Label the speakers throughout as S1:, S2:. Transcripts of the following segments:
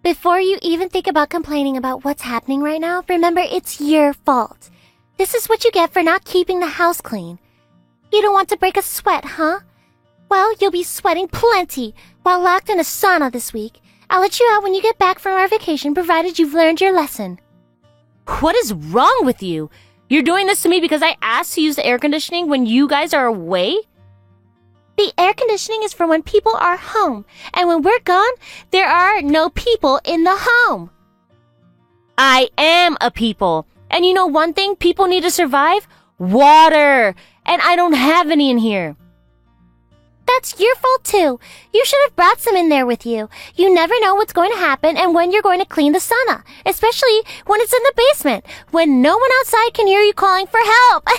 S1: Before you even think about complaining about what's happening right now, remember it's your fault. This is what you get for not keeping the house clean. You don't want to break a sweat, huh? Well, you'll be sweating plenty while locked in a sauna this week. I'll let you out when you get back from our vacation, provided you've learned your lesson.
S2: What is wrong with you? You're doing this to me because I asked to use the air conditioning when you guys are away?
S1: The air conditioning is for when people are home, and when we're gone, there are no people in the home.
S2: I am a people. And you know one thing people need to survive? Water. And I don't have any in here.
S1: That's your fault too. You should have brought some in there with you. You never know what's going to happen and when you're going to clean the sauna, especially when it's in the basement, when no one outside can hear you calling for help.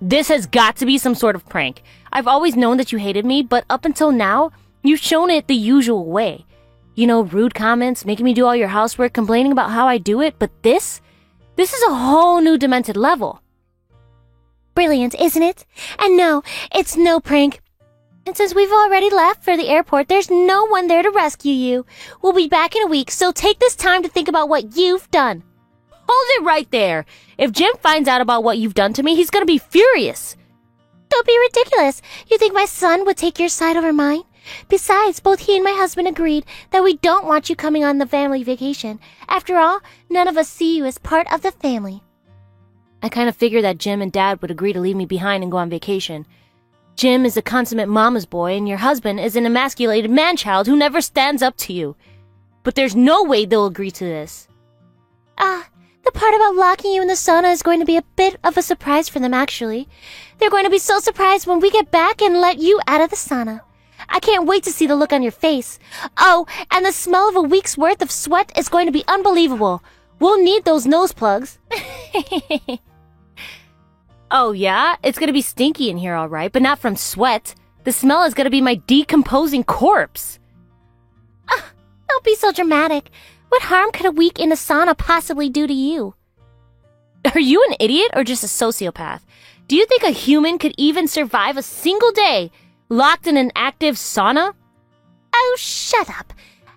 S2: This has got to be some sort of prank. I've always known that you hated me, but up until now, you've shown it the usual way. You know, rude comments, making me do all your housework, complaining about how I do it, but this is a whole new demented level.
S1: Brilliant, isn't it? And no, it's no prank. And since we've already left for the airport, there's no one there to rescue you. We'll be back in a week, so take this time to think about what you've done.
S2: Hold it right there. If Jim finds out about what you've done to me, he's gonna be furious.
S1: Don't be ridiculous. You think my son would take your side over mine? Besides, both he and my husband agreed that we don't want you coming on the family vacation. After all, none of us see you as part of the family.
S2: I kind of figured that Jim and Dad would agree to leave me behind and go on vacation. Jim is a consummate mama's boy, and your husband is an emasculated man-child who never stands up to you. But there's no way they'll agree to this.
S1: The part about locking you in the sauna is going to be a bit of a surprise for them, actually. They're going to be so surprised when we get back and let you out of the sauna. I can't wait to see the look on your face. Oh, and the smell of a week's worth of sweat is going to be unbelievable. We'll need those nose plugs.
S2: Oh, yeah? It's gonna be stinky in here, all right, but not from sweat. The smell is gonna be my decomposing corpse.
S1: Don't be so dramatic. What harm could a week in a sauna possibly do to you?
S2: Are you an idiot or just a sociopath? Do you think a human could even survive a single day locked in an active sauna?
S1: Oh, shut up.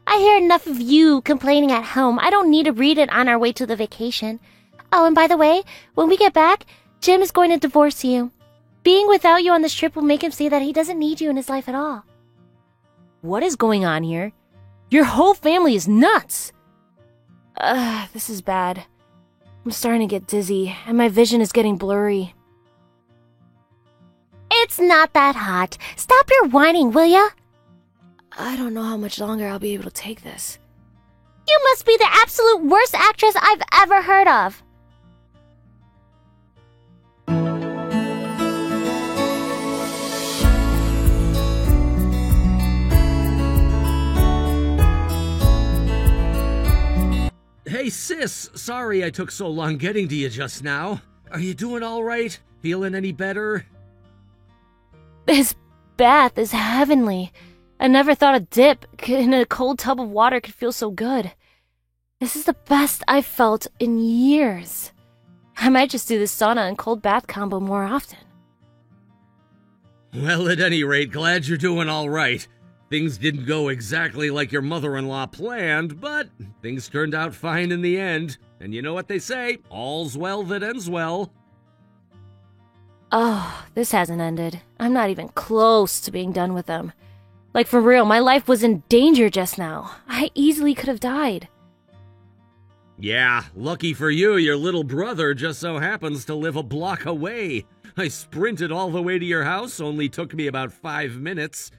S1: I hear enough of you complaining at home. I don't need to read it on our way to the vacation. Oh, and by the way, when we get back, Jim is going to divorce you. Being without you on this trip will make him see that he doesn't need you in his life at all.
S2: What is going on here? Your whole family is nuts. This is bad. I'm starting to get dizzy, and my vision is getting blurry.
S1: It's not that hot. Stop your whining, will ya?
S2: I don't know how much longer I'll be able to take this.
S1: You must be the absolute worst actress I've ever heard of.
S3: Hey sis, sorry I took so long getting to you just now. Are you doing all right? Feeling any better?
S2: This bath is heavenly. I never thought a dip in a cold tub of water could feel so good. This is the best I've felt in years. I might just do this sauna and cold bath combo more often.
S3: Well, at any rate, glad you're doing all right. Things didn't go exactly like your mother-in-law planned, but things turned out fine in the end. And you know what they say, all's well that ends well.
S2: Oh, this hasn't ended. I'm not even close to being done with them. Like, for real, my life was in danger just now. I easily could have died.
S3: Yeah, lucky for you, your little brother just so happens to live a block away. I sprinted all the way to your house, only took me about 5 minutes.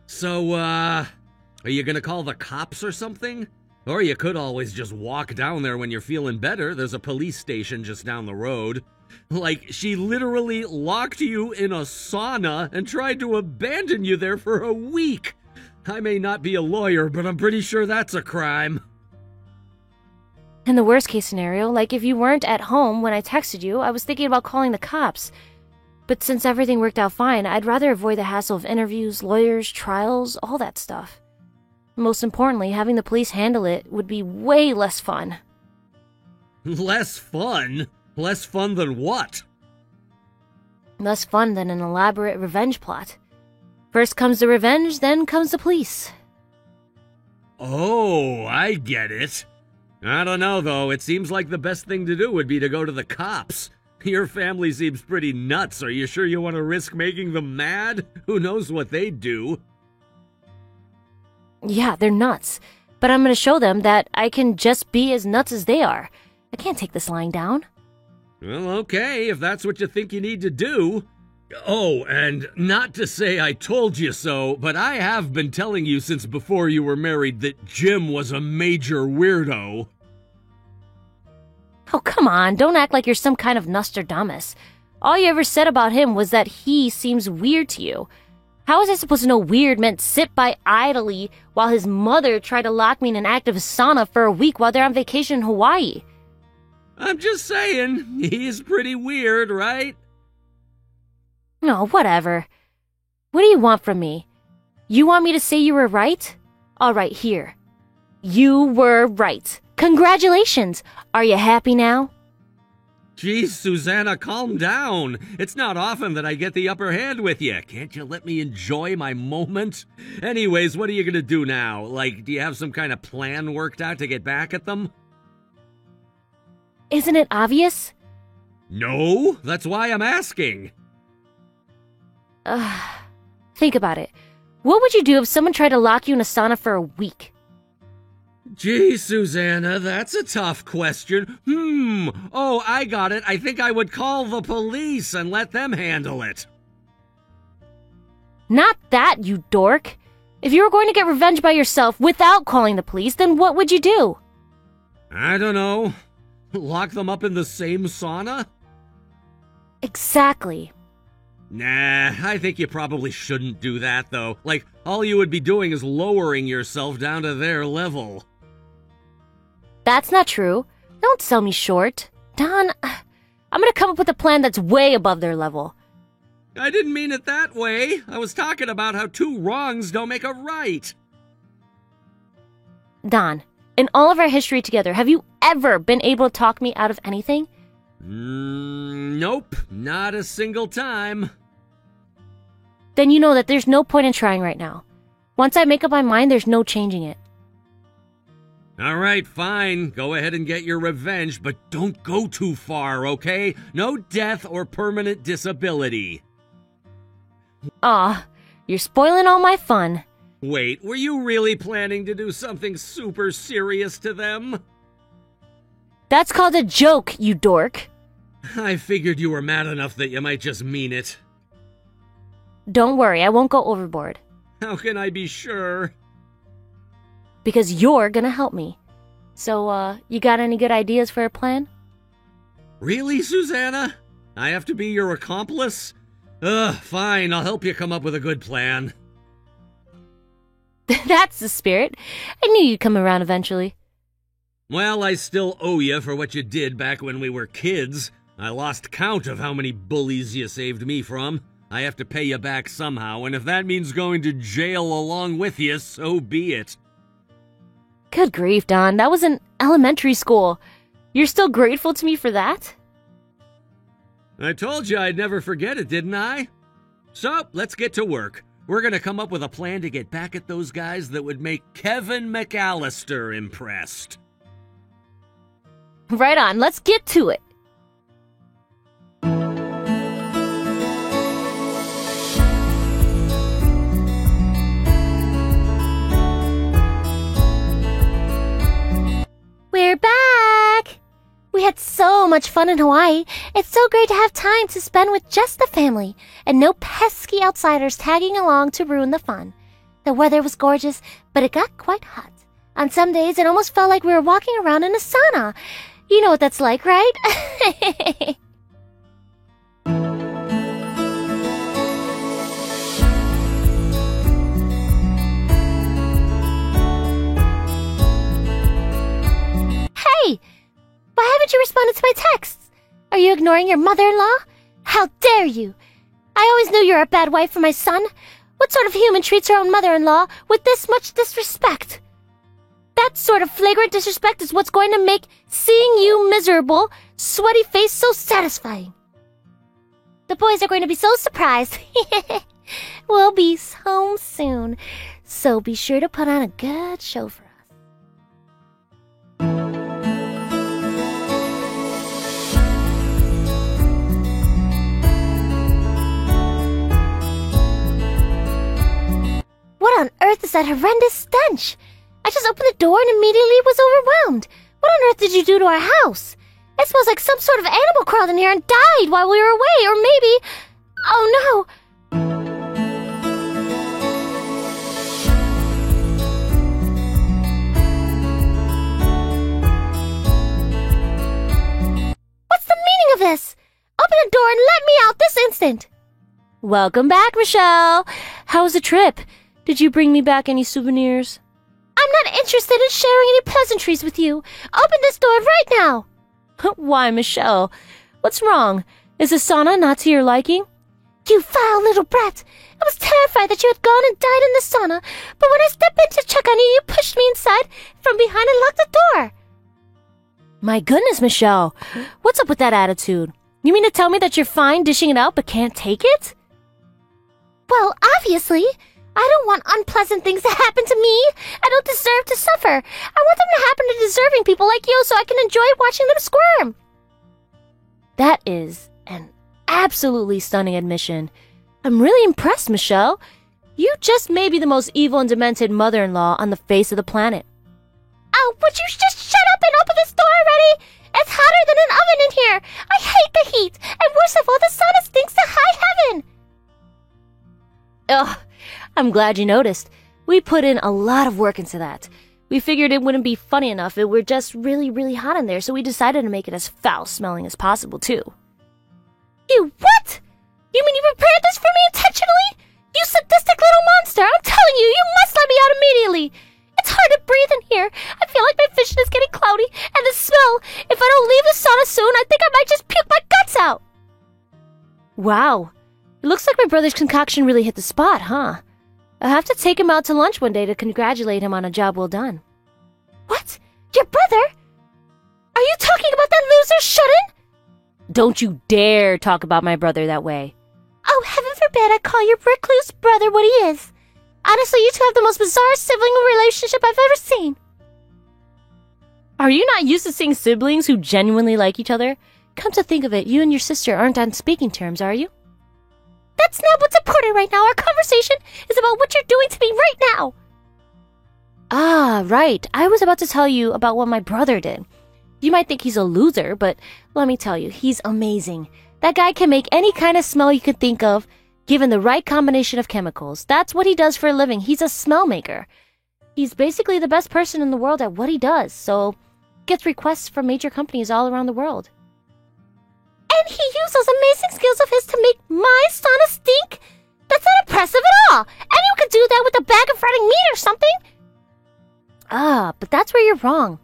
S3: So, are you gonna call the cops or something? Or you could always just walk down there when you're feeling better. There's a police station just down the road. Like, she literally locked you in a sauna and tried to abandon you there for a week. I may not be a lawyer, but I'm pretty sure that's a crime.
S2: In the worst case scenario, like if you weren't at home when I texted you, I was thinking about calling the cops. But since everything worked out fine, I'd rather avoid the hassle of interviews, lawyers, trials, all that stuff. Most importantly, having the police handle it would be way less fun.
S3: Less fun? Less fun than what?
S2: Less fun than an elaborate revenge plot. First comes the revenge, then comes the police.
S3: Oh, I get it. I don't know, though. It seems like the best thing to do would be to go to the cops. Your family seems pretty nuts. Are you sure you want to risk making them mad? Who knows what they'd do?
S2: Yeah, they're nuts. But I'm gonna show them that I can just be as nuts as they are. I can't take this lying down.
S3: Well, okay, if that's what you think you need to do. Oh, and not to say I told you so, but I have been telling you since before you were married that Jim was a major weirdo.
S2: Oh, come on, don't act like you're some kind of Nostradamus. All you ever said about him was that he seems weird to you. How was I supposed to know weird meant sit by idly while his mother tried to lock me in an active sauna for a week while they're on vacation in Hawaii?
S3: I'm just saying, he's pretty weird, right?
S2: No, whatever. What do you want from me? You want me to say you were right? All right, here. You were right. Congratulations! Are you happy now?
S3: Geez, Susanna, calm down. It's not often that I get the upper hand with you. Can't you let me enjoy my moment? Anyways, what are you gonna do now? Like, do you have some kind of plan worked out to get back at them?
S2: Isn't it obvious?
S3: No, that's why I'm asking.
S2: Think about it. What would you do if someone tried to lock you in a sauna for a week?
S3: Gee, Susanna, that's a tough question. Oh, I got it. I think I would call the police and let them handle it.
S2: Not that, you dork. If you were going to get revenge by yourself without calling the police, then what would you do?
S3: I don't know. Lock them up in the same sauna?
S2: Exactly.
S3: Nah, I think you probably shouldn't do that, though. Like, all you would be doing is lowering yourself down to their level.
S2: That's not true. Don't sell me short. Don, I'm gonna come up with a plan that's way above their level.
S3: I didn't mean it that way. I was talking about how two wrongs don't make a right.
S2: Don, in all of our history together, have you ever been able to talk me out of anything?
S3: Nope, not a single time.
S2: Then you know that there's no point in trying right now. Once I make up my mind, there's no changing it.
S3: All right, fine. Go ahead and get your revenge, but don't go too far, okay? No death or permanent disability.
S2: Aw, you're spoiling all my fun.
S3: Wait, were you really planning to do something super serious to them?
S2: That's called a joke, you dork.
S3: I figured you were mad enough that you might just mean it.
S2: Don't worry, I won't go overboard.
S3: How can I be sure?
S2: Because you're gonna help me. So, you got any good ideas for a plan?
S3: Really, Susanna? I have to be your accomplice? Fine, I'll help you come up with a good plan.
S2: That's the spirit. I knew you'd come around eventually.
S3: Well, I still owe you for what you did back when we were kids. I lost count of how many bullies you saved me from. I have to pay you back somehow, and if that means going to jail along with you, so be it.
S2: Good grief, Don. That was in elementary school. You're still grateful to me for that?
S3: I told you I'd never forget it, didn't I? So, let's get to work. We're gonna come up with a plan to get back at those guys that would make Kevin McAllister impressed.
S2: Right on, let's get to it.
S1: We're back! We had so much fun in Hawaii. It's so great to have time to spend with just the family and no pesky outsiders tagging along to ruin the fun. The weather was gorgeous, but it got quite hot. On some days, it almost felt like we were walking around in a sauna. You know what that's like, right? Hey! Why haven't you responded to my texts? Are you ignoring your mother-in-law? How dare you! I always knew you were a bad wife for my son. What sort of human treats her own mother-in-law with this much disrespect? That sort of flagrant disrespect is what's going to make seeing you miserable, sweaty face so satisfying. The boys are going to be so surprised. We'll be home soon, so be sure to put on a good show for us. is that horrendous stench. I just opened the door and immediately was overwhelmed. What on earth did you do to our house? It smells like some sort of animal crawled in here and died while we were away, or maybe... Oh no! What's the meaning of this? Open the door and let me out this instant!
S2: Welcome back, Michelle. How was the trip? Did you bring me back any souvenirs?
S1: I'm not interested in sharing any pleasantries with you. Open this door right now!
S2: Why, Michelle? What's wrong? Is the sauna not to your liking?
S1: You vile little brat! I was terrified that you had gone and died in the sauna, but when I stepped in to check on you, you pushed me inside from behind and locked the door.
S2: My goodness, Michelle. What's up with that attitude? You mean to tell me that you're fine dishing it out but can't take it?
S1: Well, obviously. I don't want unpleasant things to happen to me. I don't deserve to suffer. I want them to happen to deserving people like you so I can enjoy watching them squirm.
S2: That is an absolutely stunning admission. I'm really impressed, Michelle. You just may be the most evil and demented mother-in-law on the face of the planet.
S1: Oh, would you just shut up and open this door already? It's hotter than an oven in here. I hate the heat. And worst of all, the sauna stinks to high heaven.
S2: Ugh, I'm glad you noticed. We put in a lot of work into that. We figured it wouldn't be funny enough if it were just really, really hot in there, so we decided to make it as foul-smelling as possible, too.
S1: You what? You mean you prepared this for me intentionally? You sadistic little monster! I'm telling you, you must let me out immediately! It's hard to breathe in here. I feel like my vision is getting cloudy, and the smell, if I don't leave the sauna soon, I think I might just puke my guts out!
S2: Wow. It looks like my brother's concoction really hit the spot, huh? I'll have to take him out to lunch one day to congratulate him on a job well done.
S1: What? Your brother? Are you talking about that loser Shudden?
S2: Don't you dare talk about my brother that way.
S1: Oh, heaven forbid I call your recluse brother what he is. Honestly, you two have the most bizarre sibling relationship I've ever seen.
S2: Are you not used to seeing siblings who genuinely like each other? Come to think of it, you and your sister aren't on speaking terms, are you?
S1: That's not what's important right now. Our conversation is about what you're doing to me right now.
S2: Ah, right. I was about to tell you about what my brother did. You might think he's a loser, but let me tell you, he's amazing. That guy can make any kind of smell you could think of, given the right combination of chemicals. That's what he does for a living. He's a smell maker. He's basically the best person in the world at what he does, so gets requests from major companies all around the world.
S1: And he used those amazing skills of his to make my sauna stink? That's not impressive at all. Anyone could do that with a bag of rotting meat or something.
S2: Ah, but that's where you're wrong.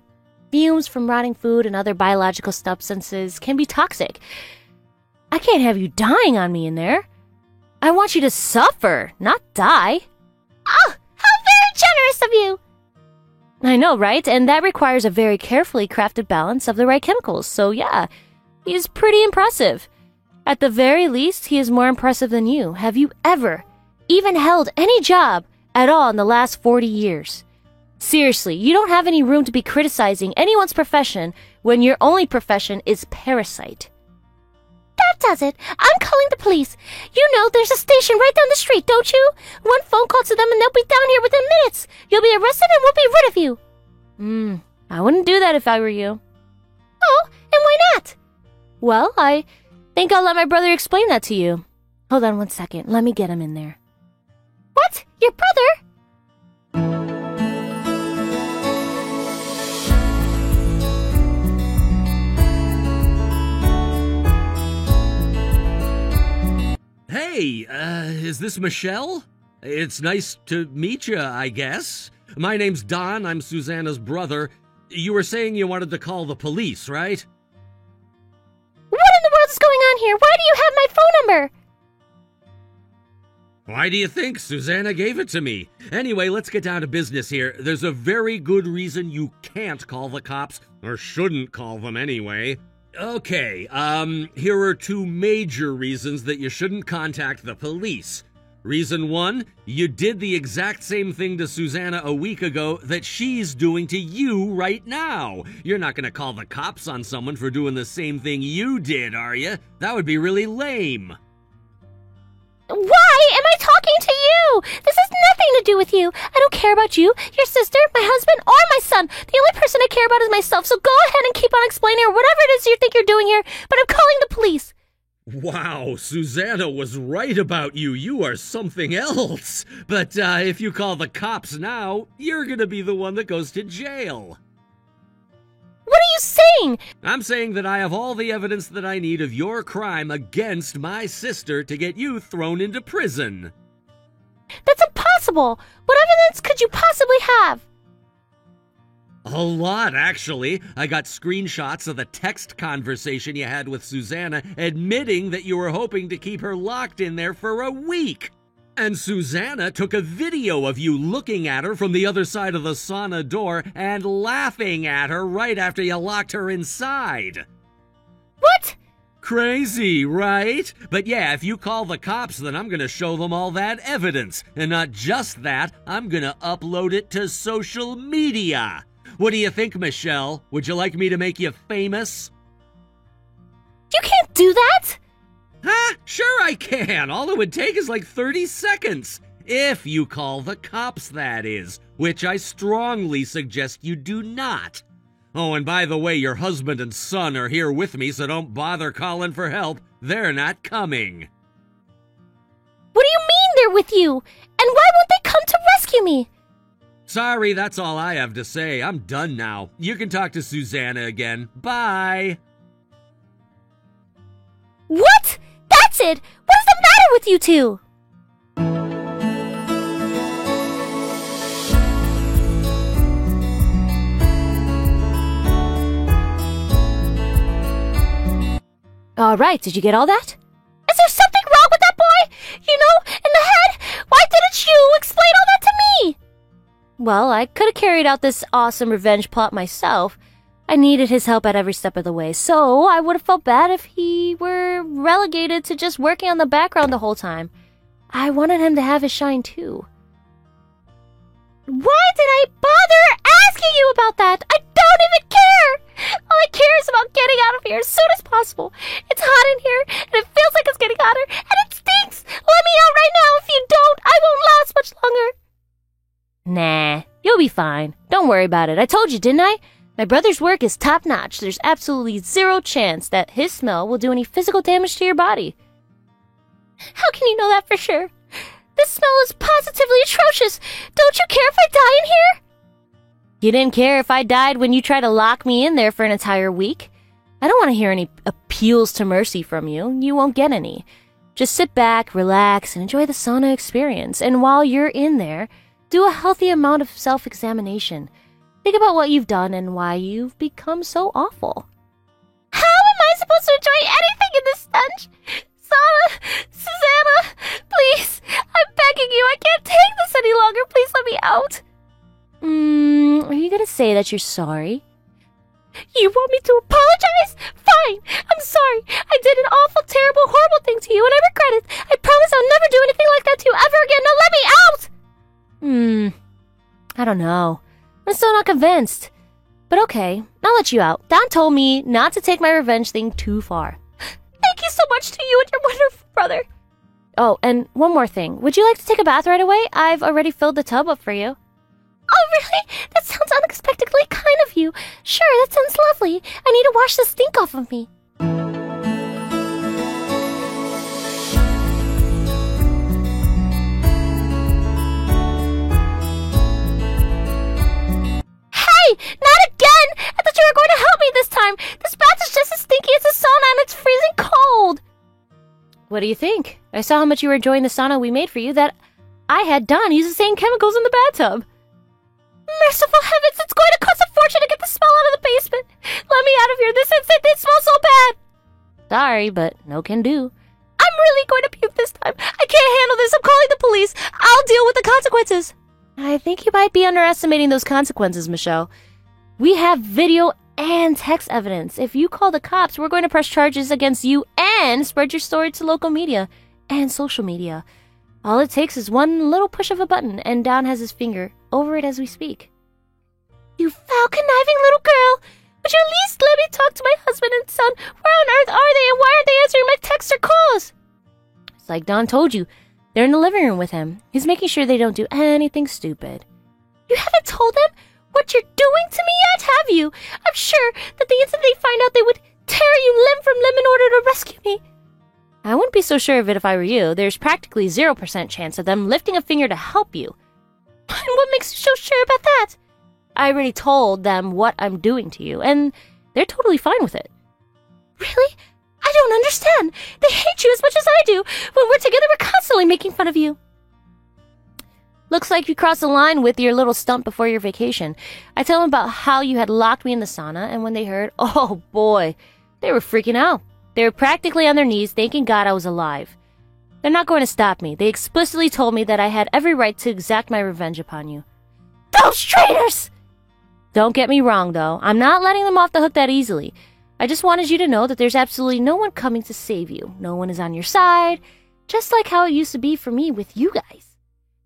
S2: Fumes from rotting food and other biological substances can be toxic. I can't have you dying on me in there. I want you to suffer, not die.
S1: Oh, how very generous of you.
S2: I know, right? And that requires a very carefully crafted balance of the right chemicals. So yeah, he's pretty impressive. At the very least, he is more impressive than you. Have you ever even held any job at all in the last 40 years? Seriously, you don't have any room to be criticizing anyone's profession when your only profession is parasite.
S1: That does it. I'm calling the police. You know there's a station right down the street, don't you? One phone call to them and they'll be down here within minutes. You'll be arrested and we'll be rid of you.
S2: I wouldn't do that if I were you.
S1: Oh, and why not?
S2: Well, I think I'll let my brother explain that to you. Hold on one second. Let me get him in there.
S1: What? Your brother?
S3: Hey, is this Michelle? It's nice to meet you, I guess. My name's Don. I'm Susanna's brother. You were saying you wanted to call the police, right?
S1: What in the world is going on here? Why do you have my phone number?
S3: Why do you think? Susanna gave it to me. Anyway, let's get down to business here. There's a very good reason you can't call the cops, or shouldn't call them anyway. Okay, here are two major reasons that you shouldn't contact the police. Reason one, you did the exact same thing to Susanna a week ago that she's doing to you right now. You're not gonna call the cops on someone for doing the same thing you did, are you? That would be really lame.
S1: Why am I talking to you? This has nothing to do with you. I don't care about you, your sister, my husband, or my son. The only person I care about is myself, so go ahead and keep on explaining or whatever it is you think you're doing here, but I'm calling the police.
S3: Wow, Susanna was right about you. You are something else. But if you call the cops now, you're gonna be the one that goes to jail.
S1: What are you saying?
S3: I'm saying that I have all the evidence that I need of your crime against my sister to get you thrown into prison.
S1: That's impossible. What evidence could you possibly have?
S3: A lot, actually. I got screenshots of the text conversation you had with Susanna admitting that you were hoping to keep her locked in there for a week. And Susanna took a video of you looking at her from the other side of the sauna door and laughing at her right after you locked her inside.
S1: What?
S3: Crazy, right? But yeah, if you call the cops, then I'm gonna show them all that evidence. And not just that, I'm gonna upload it to social media. What do you think, Michelle? Would you like me to make you famous?
S1: You can't do that!
S3: Huh? Sure I can. All it would take is like 30 seconds. If you call the cops, that is. Which I strongly suggest you do not. Oh, and by the way, your husband and son are here with me, so don't bother calling for help. They're not coming.
S1: What do you mean they're with you? And why won't they come to rescue me?
S3: Sorry, that's all I have to say. I'm done now. You can talk to Susanna again. Bye.
S1: What? That's it! What is the matter with you two?
S2: All right, did you get all that?
S1: Is there something wrong with that boy? You know, in the head? Why didn't you explain all that to me?
S2: Well, I could have carried out this awesome revenge plot myself. I needed his help at every step of the way, so I would have felt bad if he were relegated to just working on the background the whole time. I wanted him to have his shine too.
S1: Why did I bother asking you about that? I don't even care! All I care is about getting out of here as soon as possible. It's hot in here, and it feels like it's getting hotter, and it stinks! Let me out right now! If you don't, I won't last much longer!
S2: Nah, you'll be fine. Don't worry about it. I told you, didn't I? My brother's work is top-notch. There's absolutely zero chance that his smell will do any physical damage to your body.
S1: How can you know that for sure? This smell is positively atrocious. Don't you care if I die in here?
S2: You didn't care if I died when you tried to lock me in there for an entire week? I don't want to hear any appeals to mercy from you. You won't get any. Just sit back, relax, and enjoy the sauna experience. And while you're in there, do a healthy amount of self-examination. Think about what you've done and why you've become so awful.
S1: How am I supposed to enjoy anything in this stench? Susanna, please, I'm begging you. I can't take this any longer. Please let me out.
S2: Are you gonna say that you're sorry?
S1: You want me to apologize? Fine, I'm sorry. I did an awful, terrible, horrible thing to you, and I regret it. I promise I'll never do anything like that to you ever again. Now let me out!
S2: I don't know. I'm still not convinced. But okay, I'll let you out. Don told me not to take my revenge thing too far.
S1: Thank you so much to you and your wonderful brother.
S2: Oh, and one more thing. Would you like to take a bath right away? I've already filled the tub up for you.
S1: Oh, really? That sounds unexpectedly kind of you. Sure, that sounds lovely. I need to wash the stink off of me. Hey, not again! I thought you were going to help me this time. This bath is just as stinky as a sauna and it's freezing cold.
S2: What do you think? I saw how much you were enjoying the sauna we made for you that I had Don use the same chemicals in the bathtub.
S1: Merciful heavens, it's going to cost a fortune to get the smell out of the basement. Let me out of here this instant. It smells so bad.
S2: Sorry, but no can do.
S1: I'm really going to puke this time. I can't handle this. I'm calling the police. I'll deal with the consequences.
S2: I think you might be underestimating those consequences, Michelle. We have video and text evidence. If you call the cops, we're going to press charges against you and spread your story to local media and social media. All it takes is one little push of a button, and Don has his finger over it as we speak.
S1: You foul, conniving little girl! Would you at least let me talk to my husband and son? Where on earth are they, and why aren't they answering my texts or calls?
S2: It's like Don told you. They're in the living room with him. He's making sure they don't do anything stupid.
S1: You haven't told them what you're doing to me yet, have you? I'm sure that the instant they find out, they would tear you limb from limb in order to rescue me.
S2: I wouldn't be so sure of it if I were you. There's practically 0% chance of them lifting a finger to help you.
S1: And what makes you so sure about that?
S2: I already told them what I'm doing to you, and they're totally fine with it.
S1: Really? I don't understand. They hate you as much as I do. When we're together, we're constantly making fun of you.
S2: Looks like you crossed the line with your little stunt before your vacation. I tell them about how you had locked me in the sauna, and when they heard, oh boy, they were freaking out. They were practically on their knees, thanking God I was alive. They're not going to stop me. They explicitly told me that I had every right to exact my revenge upon you.
S1: Those traitors!
S2: Don't get me wrong, though. I'm not letting them off the hook that easily. I just wanted you to know that there's absolutely no one coming to save you. No one is on your side, just like how it used to be for me with you guys.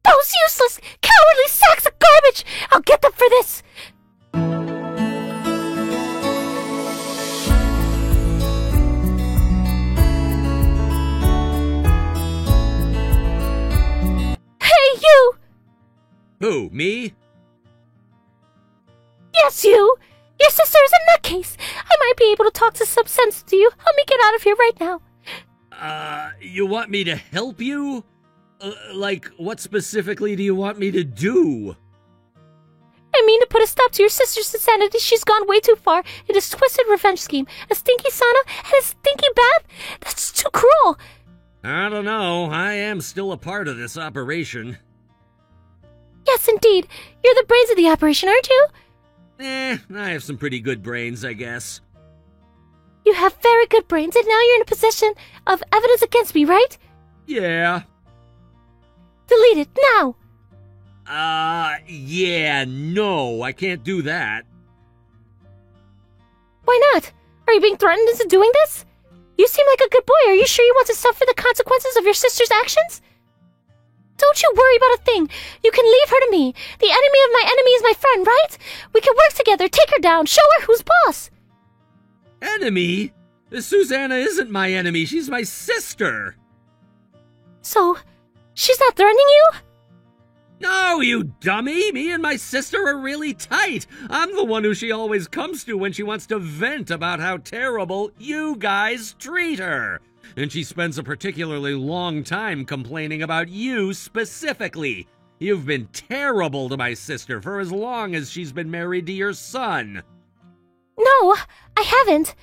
S1: Those useless, cowardly sacks of garbage! I'll get them for this! Hey, you!
S3: Who, me?
S1: Yes, you! Your sister is a nutcase! I might be able to talk to some sense to you. Help me get out of here right now.
S3: You want me to help you? Like, what specifically do you want me to do?
S1: I mean to put a stop to your sister's insanity. She's gone way too far in this twisted revenge scheme. A stinky sauna and a stinky bath? That's too cruel.
S3: I don't know. I am still a part of this operation.
S1: Yes, indeed. You're the brains of the operation, aren't you?
S3: I have some pretty good brains, I guess.
S1: You have very good brains, and now you're in a possession of evidence against me, right?
S3: Yeah.
S1: Delete it, now!
S3: Yeah, no, I can't do that.
S1: Why not? Are you being threatened into doing this? You seem like a good boy. Are you sure you want to suffer the consequences of your sister's actions? Don't you worry about a thing. You can leave her to me. The enemy of my enemy is my friend, right? We can work together, take her down, show her who's boss.
S3: Enemy? Susanna isn't my enemy. She's my sister.
S1: So, she's not threatening you?
S3: No, you dummy! Me and my sister are really tight. I'm the one who she always comes to when she wants to vent about how terrible you guys treat her. And she spends a particularly long time complaining about you specifically. You've been terrible to my sister for as long as she's been married to your son.
S1: No, I haven't.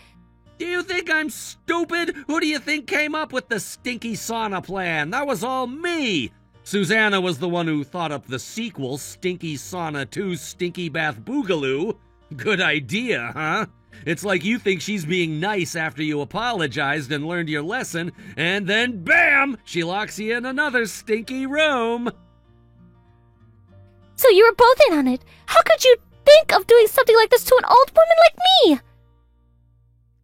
S3: Do you think I'm stupid? Who do you think came up with the stinky sauna plan? That was all me. Susanna was the one who thought up the sequel, Stinky Sauna 2 Stinky Bath Boogaloo. Good idea, huh? It's like you think she's being nice after you apologized and learned your lesson, and then BAM! She locks you in another stinky room.
S1: So you were both in on it. How could you think of doing something like this to an old woman like me?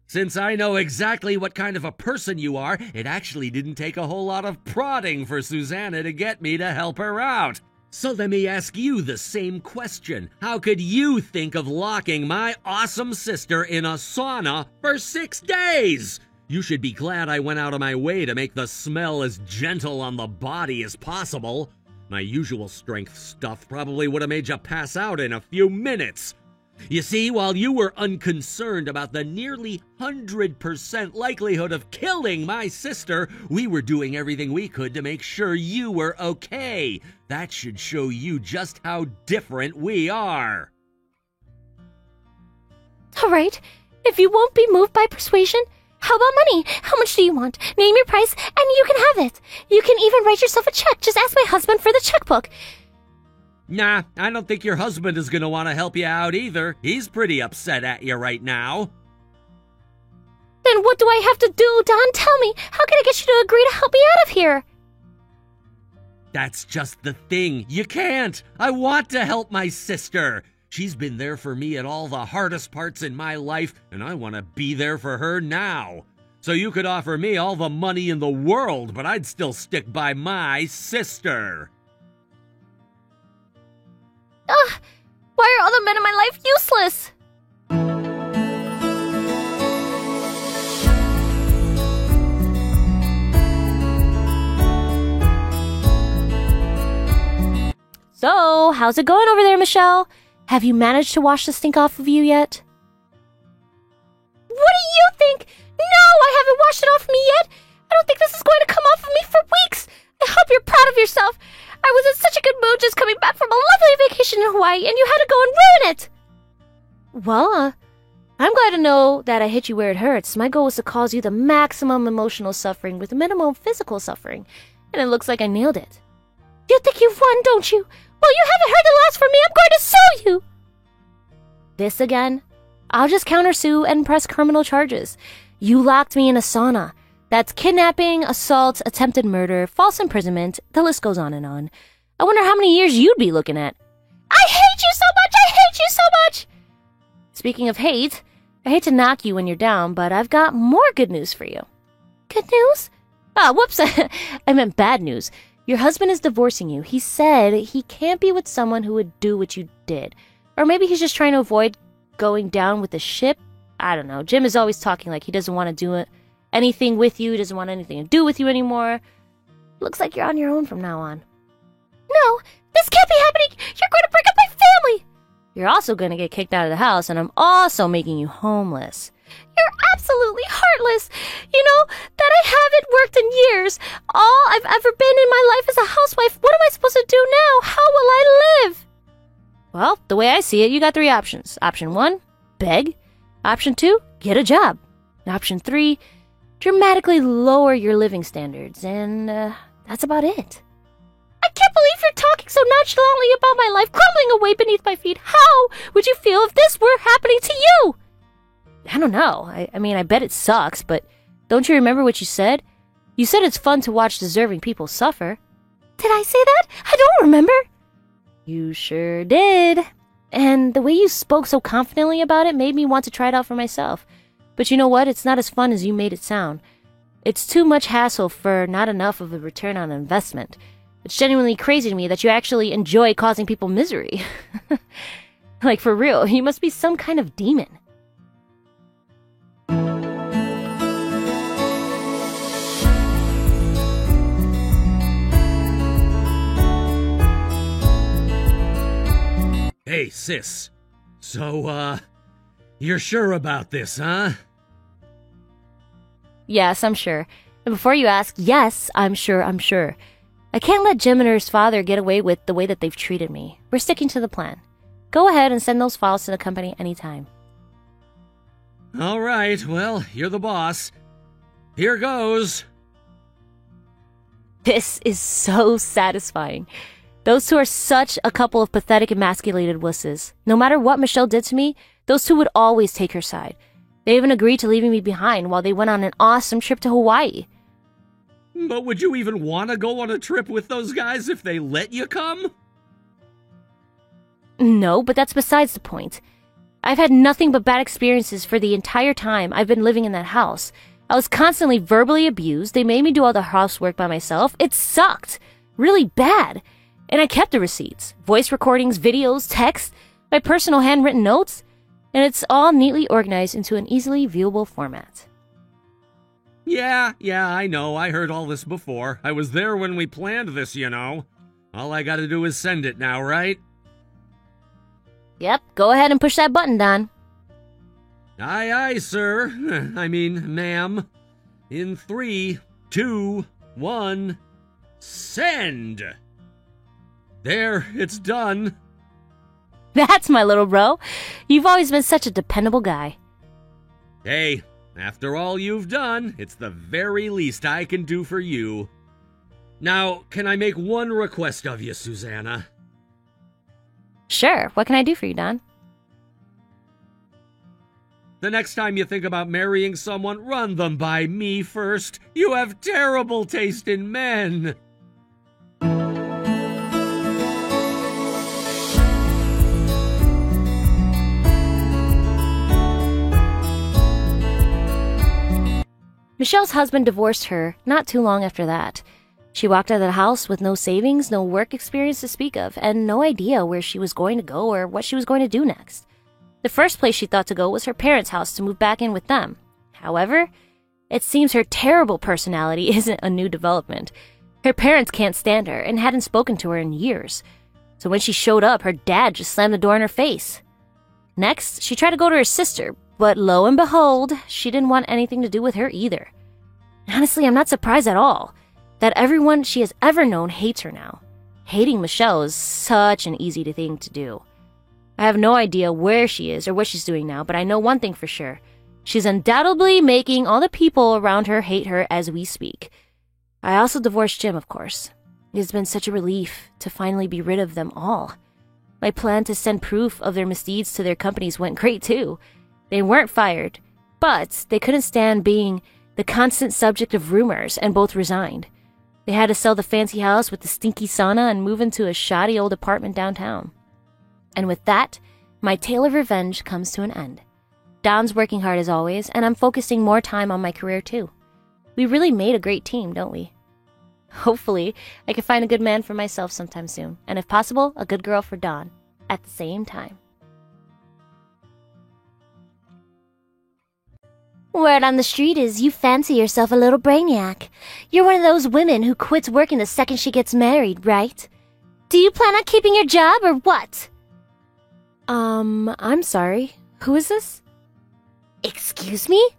S3: Since I know exactly what kind of a person you are, it actually didn't take a whole lot of prodding for Susanna to get me to help her out. So let me ask you the same question. How could you think of locking my awesome sister in a sauna for 6 days? You should be glad I went out of my way to make the smell as gentle on the body as possible. My usual strength stuff probably would have made you pass out in a few minutes. You see, while you were unconcerned about the nearly 100% likelihood of killing my sister, we were doing everything we could to make sure you were okay. That should show you just how different we are.
S1: All right, if you won't be moved by persuasion, how about money? How much do you want? Name your price, and you can have it. You can even write yourself a check. Just ask my husband for the checkbook.
S3: Nah, I don't think your husband is going to want to help you out either. He's pretty upset at you right now.
S1: Then what do I have to do, Don? Tell me. How can I get you to agree to help me out of here?
S3: That's just the thing. You can't. I want to help my sister. She's been there for me at all the hardest parts in my life, and I want to be there for her now. So you could offer me all the money in the world, but I'd still stick by my sister.
S1: Why are all the men in my life useless?
S2: So, how's it going over there, Michelle? Have you managed to wash the stink off of you yet?
S1: What do you think? No, I haven't washed it off me yet. I don't think this is going to come off of me for weeks. I hope you're proud of yourself. I was in such a good mood just coming back from a lovely vacation in Hawaii, and you had to go and ruin it.
S2: Well, I'm glad to know that I hit you where it hurts. My goal was to cause you the maximum emotional suffering with minimal physical suffering, and it looks like I nailed it.
S1: You think you've won, don't you? Well, you haven't heard the last from me. I'm going to sue you.
S2: This again? I'll just countersue and press criminal charges. You locked me in a sauna. That's kidnapping, assault, attempted murder, false imprisonment, the list goes on and on. I wonder how many years you'd be looking at.
S1: I hate you so much! I hate you so much!
S2: Speaking of hate, I hate to knock you when you're down, but I've got more good news for you.
S1: Good news?
S2: Whoops. I meant bad news. Your husband is divorcing you. He said he can't be with someone who would do what you did. Or maybe he's just trying to avoid going down with the ship. I don't know. Jim is always talking like he doesn't want to do anything with you. He doesn't want anything to do with you anymore. Looks like you're on your own from now on.
S1: No, this can't be happening. You're going to break up my family.
S2: You're also going to get kicked out of the house, and I'm also making you homeless.
S1: You're absolutely heartless. You know, that I haven't worked in years. All I've ever been in my life is a housewife. What am I supposed to do now? How will I live?
S2: Well, the way I see it, you got 3 options. Option 1, beg. Option 2, get a job. Option 3, dramatically lower your living standards. And that's about it.
S1: I can't believe you're talking so nonchalantly about my life crumbling away beneath my feet. How would you feel if this were happening to you?
S2: I don't know. I mean, I bet it sucks, but don't you remember what you said? You said it's fun to watch deserving people suffer.
S1: Did I say that? I don't remember.
S2: You sure did. And the way you spoke so confidently about it made me want to try it out for myself. But you know what? It's not as fun as you made it sound. It's too much hassle for not enough of a return on investment. It's genuinely crazy to me that you actually enjoy causing people misery. Like, for real, you must be some kind of demon.
S3: Hey, sis. So, you're sure about this, huh?
S2: Yes, I'm sure. And before you ask, yes, I'm sure. I can't let Jim and his father get away with the way that they've treated me. We're sticking to the plan. Go ahead and send those files to the company anytime.
S3: All right, well, you're the boss. Here goes.
S2: This is so satisfying. Those two are such a couple of pathetic, emasculated wusses. No matter what Michelle did to me, those two would always take her side. They even agreed to leaving me behind while they went on an awesome trip to Hawaii.
S3: But would you even want to go on a trip with those guys if they let you come?
S2: No, but that's besides the point. I've had nothing but bad experiences for the entire time I've been living in that house. I was constantly verbally abused. They made me do all the housework by myself. It sucked. Really bad. And I kept the receipts, voice recordings, videos, texts, my personal handwritten notes, and it's all neatly organized into an easily viewable format.
S3: Yeah, I know. I heard all this before. I was there when we planned this, you know. All I gotta do is send it now, right?
S2: Yep, go ahead and push that button, Don.
S3: Aye, aye, sir. I mean, ma'am. In 3, 2, 1, send! There, it's done.
S2: That's my little bro. You've always been such a dependable guy.
S3: Hey, after all you've done, it's the very least I can do for you. Now, can I make one request of you, Susanna?
S2: Sure, what can I do for you, Don?
S3: The next time you think about marrying someone, run them by me first. You have terrible taste in men.
S2: Michelle's husband divorced her not too long after that. She walked out of the house with no savings, no work experience to speak of, and no idea where she was going to go or what she was going to do next. The first place she thought to go was her parents' house to move back in with them. However, it seems her terrible personality isn't a new development. Her parents can't stand her and hadn't spoken to her in years. So when she showed up, her dad just slammed the door in her face. Next, she tried to go to her sister, but lo and behold, she didn't want anything to do with her either. Honestly, I'm not surprised at all that everyone she has ever known hates her now. Hating Michelle is such an easy thing to do. I have no idea where she is or what she's doing now, but I know one thing for sure. She's undoubtedly making all the people around her hate her as we speak. I also divorced Jim, of course. It has been such a relief to finally be rid of them all. My plan to send proof of their misdeeds to their companies went great too. They weren't fired, but they couldn't stand being the constant subject of rumors and both resigned. They had to sell the fancy house with the stinky sauna and move into a shoddy old apartment downtown. And with that, my tale of revenge comes to an end. Don's working hard as always, and I'm focusing more time on my career too. We really made a great team, don't we? Hopefully, I can find a good man for myself sometime soon, and if possible, a good girl for Don at the same time.
S1: Word on the street is you fancy yourself a little brainiac. You're one of those women who quits working the second she gets married, right? Do you plan on keeping your job or what?
S2: I'm sorry. Who is this?
S1: Excuse me?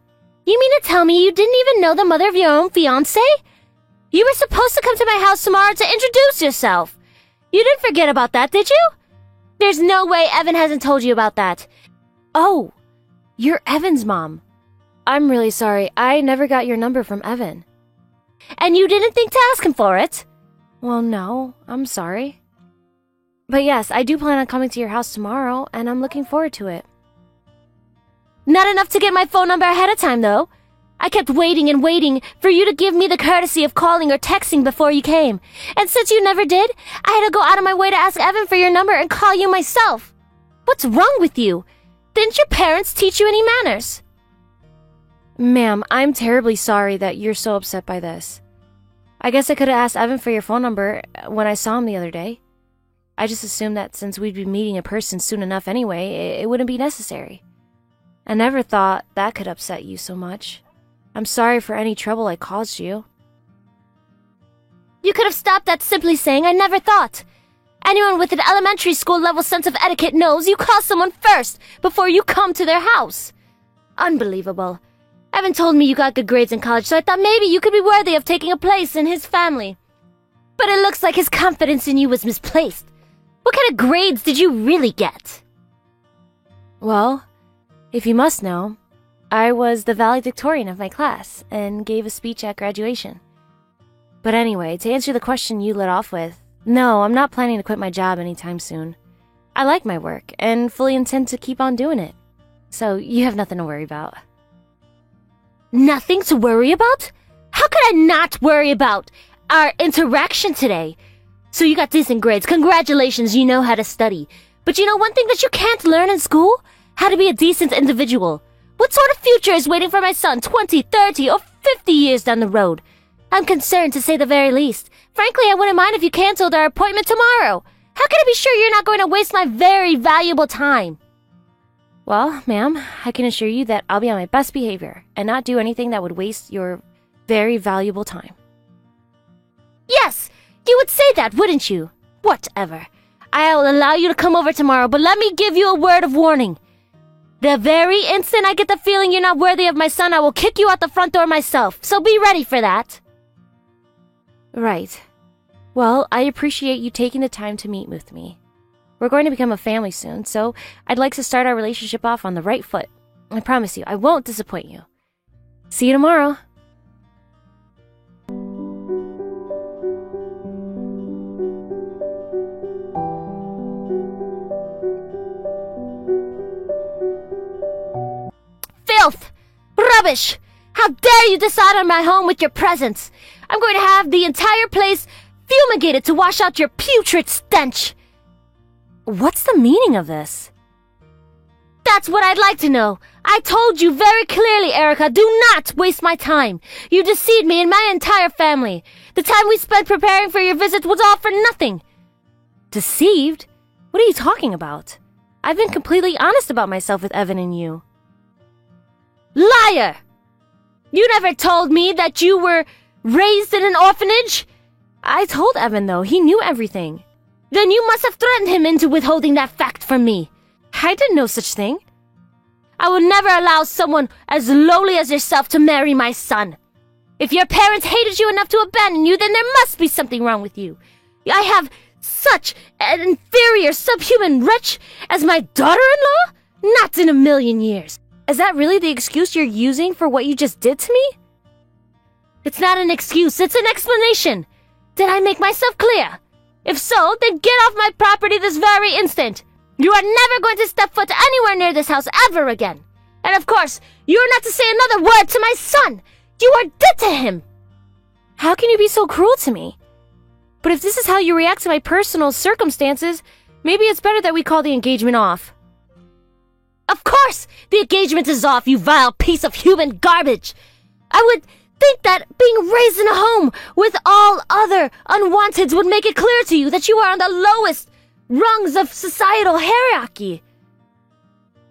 S1: You mean to tell me you didn't even know the mother of your own fiancé? You were supposed to come to my house tomorrow to introduce yourself. You didn't forget about that, did you? There's no way Evan hasn't told you about that.
S2: Oh, you're Evan's mom. I'm really sorry. I never got your number from Evan.
S1: And you didn't think to ask him for it?
S2: Well, no, I'm sorry. But yes, I do plan on coming to your house tomorrow, and I'm looking forward to it.
S1: Not enough to get my phone number ahead of time, though. I kept waiting and waiting for you to give me the courtesy of calling or texting before you came. And since you never did, I had to go out of my way to ask Evan for your number and call you myself. What's wrong with you? Didn't your parents teach you any manners?
S2: Ma'am, I'm terribly sorry that you're so upset by this. I guess I could have asked Evan for your phone number when I saw him the other day. I just assumed that since we'd be meeting in person soon enough anyway, it wouldn't be necessary. I never thought that could upset you so much. I'm sorry for any trouble I caused you.
S1: You could have stopped that simply saying, I never thought. Anyone with an elementary school level sense of etiquette knows you call someone first before you come to their house. Unbelievable. Evan told me you got good grades in college, so I thought maybe you could be worthy of taking a place in his family. But it looks like his confidence in you was misplaced. What kind of grades did you really get?
S2: Well, if you must know, I was the valedictorian of my class and gave a speech at graduation. But anyway, to answer the question you led off with, no, I'm not planning to quit my job anytime soon. I like my work and fully intend to keep on doing it. So you have nothing to worry about.
S1: Nothing to worry about? How could I not worry about our interaction today? So you got decent grades. Congratulations, you know how to study. But you know one thing that you can't learn in school? How to be a decent individual. What sort of future is waiting for my son 20, 30, or 50 years down the road? I'm concerned, to say the very least. Frankly, I wouldn't mind if you canceled our appointment tomorrow. How can I be sure you're not going to waste my very valuable time?
S2: Well, ma'am, I can assure you that I'll be on my best behavior and not do anything that would waste your very valuable time.
S1: Yes, you would say that, wouldn't you? Whatever. I'll allow you to come over tomorrow, but let me give you a word of warning. The very instant I get the feeling you're not worthy of my son, I will kick you out the front door myself, so be ready for that.
S2: Right. Well, I appreciate you taking the time to meet with me. We're going to become a family soon, so I'd like to start our relationship off on the right foot. I promise you, I won't disappoint you. See you tomorrow.
S1: Filth! Rubbish! How dare you decide on my home with your presence! I'm going to have the entire place fumigated to wash out your putrid stench!
S2: What's the meaning of this?
S1: That's what I'd like to know. I told you very clearly, Erica, do not waste my time. You deceived me and my entire family. The time we spent preparing for your visit was all for nothing.
S2: Deceived? What are you talking about? I've been completely honest about myself with Evan and you.
S1: Liar! You never told me that you were raised in an orphanage.
S2: I told Evan, though. He knew everything. Then you must have threatened him into withholding that fact from me. I did no such thing. I would never allow someone as lowly as yourself to marry my son. If your parents hated you enough to abandon you, then there must be something wrong with you. I have such an inferior, subhuman wretch as my daughter-in-law? Not in a million years. Is that really the excuse you're using for what you just did to me? It's not an excuse, it's an explanation. Did I make myself clear? If so, then get off my property this very instant. You are never going to step foot anywhere near this house ever again. And of course, you are not to say another word to my son. You are dead to him. How can you be so cruel to me? But if this is how you react to my personal circumstances, maybe it's better that we call the engagement off.
S1: Of course, the engagement is off, you vile piece of human garbage. I would think that being raised in a home with all other unwanteds would make it clear to you that you are on the lowest rungs of societal hierarchy.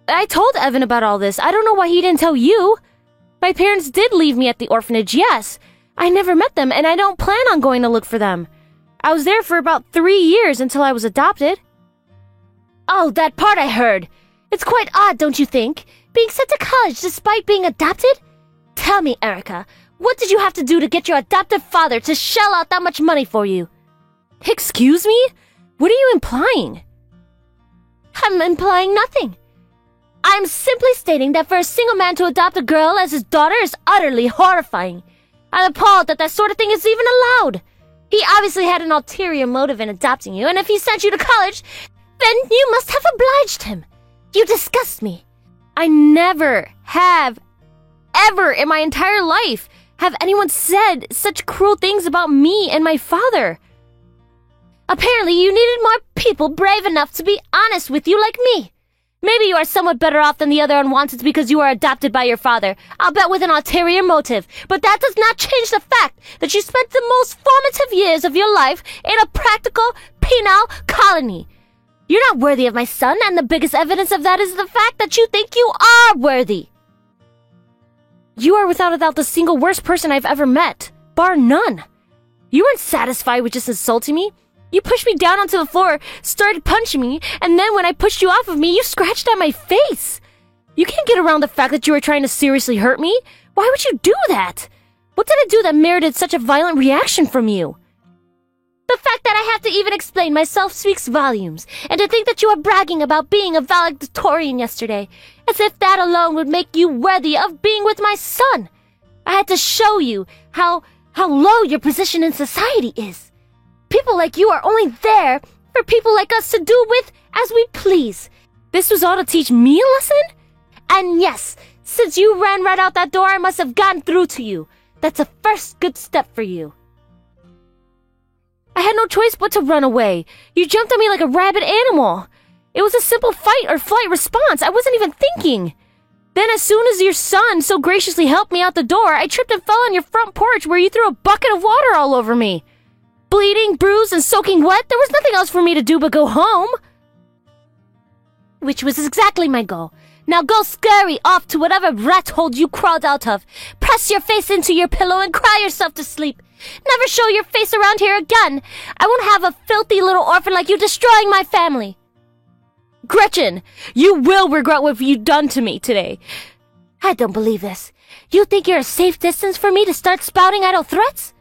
S2: I told Evan about all this. I don't know why he didn't tell you. My parents did leave me at the orphanage, yes. I never met them, and I don't plan on going to look for them. I was there for about 3 years until I was adopted.
S1: Oh, that part I heard. It's quite odd, don't you think? Being sent to college despite being adopted? Tell me, Erica, what did you have to do to get your adoptive father to shell out that much money for you?
S2: Excuse me? What are you implying?
S1: I'm implying nothing. I'm simply stating that for a single man to adopt a girl as his daughter is utterly horrifying. I'm appalled that that sort of thing is even allowed. He obviously had an ulterior motive in adopting you, and if he sent you to college, then you must have obliged him. You disgust me.
S2: I never have, ever in my entire life, have anyone said such cruel things about me and my father.
S1: Apparently, you needed more people brave enough to be honest with you like me. Maybe you are somewhat better off than the other unwanteds because you are adopted by your father. I'll bet with an ulterior motive. But that does not change the fact that you spent the most formative years of your life in a practical penal colony. You're not worthy of my son, and the biggest evidence of that is the fact that you think you are worthy.
S2: You are without a doubt the single worst person I've ever met, bar none. You weren't satisfied with just insulting me. You pushed me down onto the floor, started punching me, and then when I pushed you off of me, you scratched at my face. You can't get around the fact that you were trying to seriously hurt me. Why would you do that? What did I do that merited such a violent reaction from you?
S1: The fact that I have to even explain myself speaks volumes, and to think that you are bragging about being a valedictorian yesterday, as if that alone would make you worthy of being with my son. I had to show you how low your position in society is. People like you are only there for people like us to do with as we please.
S2: This was all to teach me a lesson?
S1: And yes, since you ran right out that door, I must have gotten through to you. That's a first good step for you.
S2: I had no choice but to run away. You jumped on me like a rabid animal. It was a simple fight or flight response. I wasn't even thinking. Then as soon as your son so graciously helped me out the door, I tripped and fell on your front porch where you threw a bucket of water all over me. Bleeding, bruised, and soaking wet, there was nothing else for me to do but go home.
S1: Which was exactly my goal. Now go scurry off to whatever rat hole you crawled out of. Press your face into your pillow and cry yourself to sleep. Never show your face around here again. I won't have a filthy little orphan like you destroying my family.
S2: Gretchen, you will regret what you've done to me today.
S1: I don't believe this. You think you're a safe distance for me to start spouting idle threats?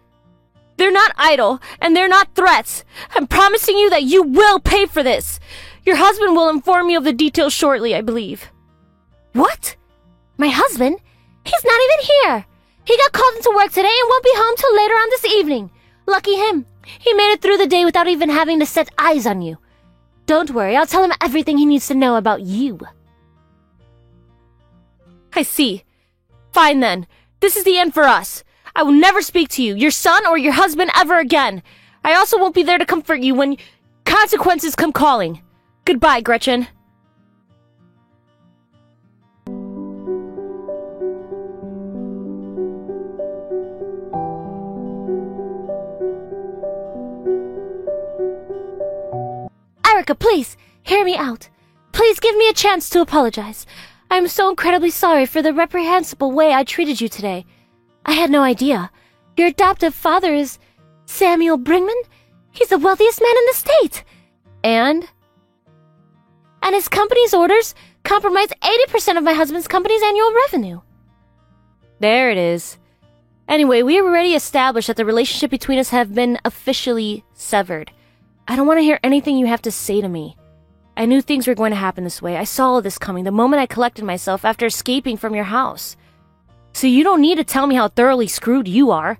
S2: They're not idle, and they're not threats. I'm promising you that you will pay for this. Your husband will inform you of the details shortly, I believe.
S1: What? My husband? He's not even here. He got called into work today and won't be home till later on this evening. Lucky him. He made it through the day without even having to set eyes on you. Don't worry, I'll tell him everything he needs to know about you.
S2: I see. Fine then. This is the end for us. I will never speak to you, your son, or your husband ever again. I also won't be there to comfort you when consequences come calling. Goodbye, Gretchen.
S1: Erica, please, hear me out. Please give me a chance to apologize. I am so incredibly sorry for the reprehensible way I treated you today. I had no idea. Your adoptive father is Samuel Brinkman? He's the wealthiest man in the state.
S2: And
S1: his company's orders compromise 80% of my husband's company's annual revenue.
S2: There it is. Anyway, we have already established that the relationship between us have been officially severed. I don't want to hear anything you have to say to me. I knew things were going to happen this way. I saw all this coming the moment I collected myself after escaping from your house. So you don't need to tell me how thoroughly screwed you are.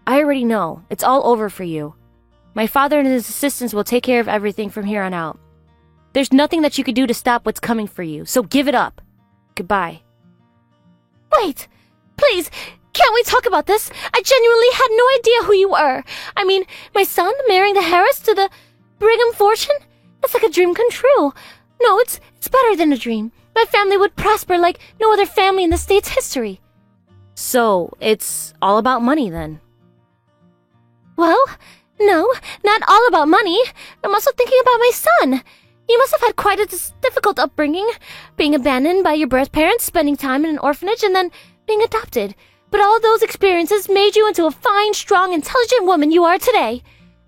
S2: I already know. It's all over for you. My father and his assistants will take care of everything from here on out. There's nothing that you could do to stop what's coming for you, so give it up. Goodbye.
S1: Wait! Please! Can't we talk about this? I genuinely had no idea who you were. I mean, my son marrying the Harris to the Brigham fortune? That's like a dream come true. No, it's better than a dream. My family would prosper like no other family in the state's history.
S2: So, it's all about money then?
S1: Well, no, not all about money. I'm also thinking about my son. You must have had quite a difficult upbringing, being abandoned by your birth parents, spending time in an orphanage, and then being adopted. But all those experiences made you into a fine, strong, intelligent woman you are today.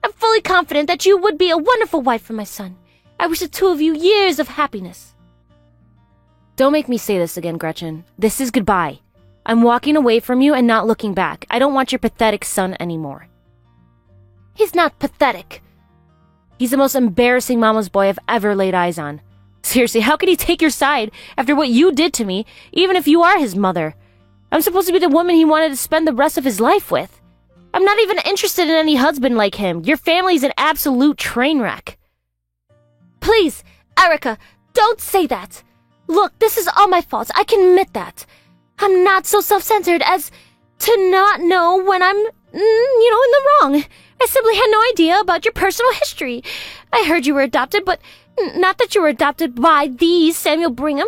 S1: I'm fully confident that you would be a wonderful wife for my son. I wish the two of you years of happiness.
S2: Don't make me say this again, Gretchen. This is goodbye. I'm walking away from you and not looking back. I don't want your pathetic son anymore.
S1: He's not pathetic.
S2: He's the most embarrassing mama's boy I've ever laid eyes on. Seriously, how could he take your side after what you did to me, even if you are his mother? I'm supposed to be the woman he wanted to spend the rest of his life with. I'm not even interested in any husband like him. Your family's an absolute train wreck.
S1: Please, Erica, don't say that. Look, this is all my fault. I can admit that. I'm not so self-centered as to not know when I'm, in the wrong. I simply had no idea about your personal history. I heard you were adopted, but not that you were adopted by the Samuel Brigham.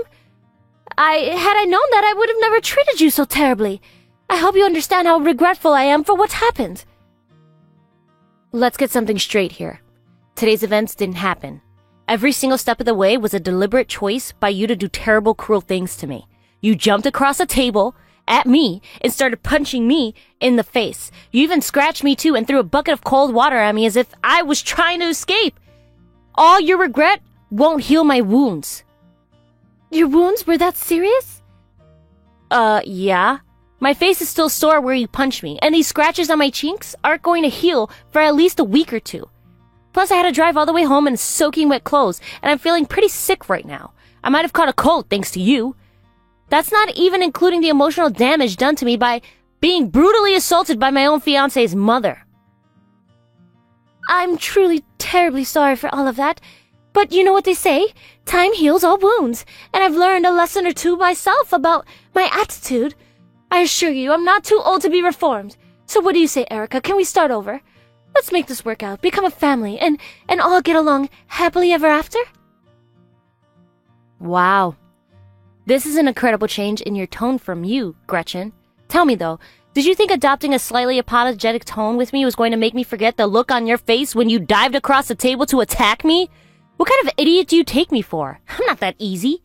S1: Had I known that, I would have never treated you so terribly. I hope you understand how regretful I am for what's happened.
S2: Let's get something straight here. Today's events didn't happen. Every single step of the way was a deliberate choice by you to do terrible, cruel things to me. You jumped across a table at me and started punching me in the face. You even scratched me too and threw a bucket of cold water at me as if I was trying to escape. All your regret won't heal my wounds.
S1: Your wounds were that serious?
S2: Yeah. My face is still sore where you punched me, and these scratches on my cheeks aren't going to heal for at least a week or two. Plus, I had to drive all the way home in soaking wet clothes, and I'm feeling pretty sick right now. I might have caught a cold thanks to you. That's not even including the emotional damage done to me by being brutally assaulted by my own fiancé's mother.
S1: I'm truly terribly sorry for all of that. But you know what they say? Time heals all wounds. And I've learned a lesson or two myself about my attitude. I assure you, I'm not too old to be reformed. So what do you say, Erica? Can we start over? Let's make this work out, become a family, and all get along happily ever after?
S2: Wow. This is an incredible change in your tone from you, Gretchen. Tell me though, did you think adopting a slightly apologetic tone with me was going to make me forget the look on your face when you dived across the table to attack me? What kind of idiot do you take me for? I'm not that easy.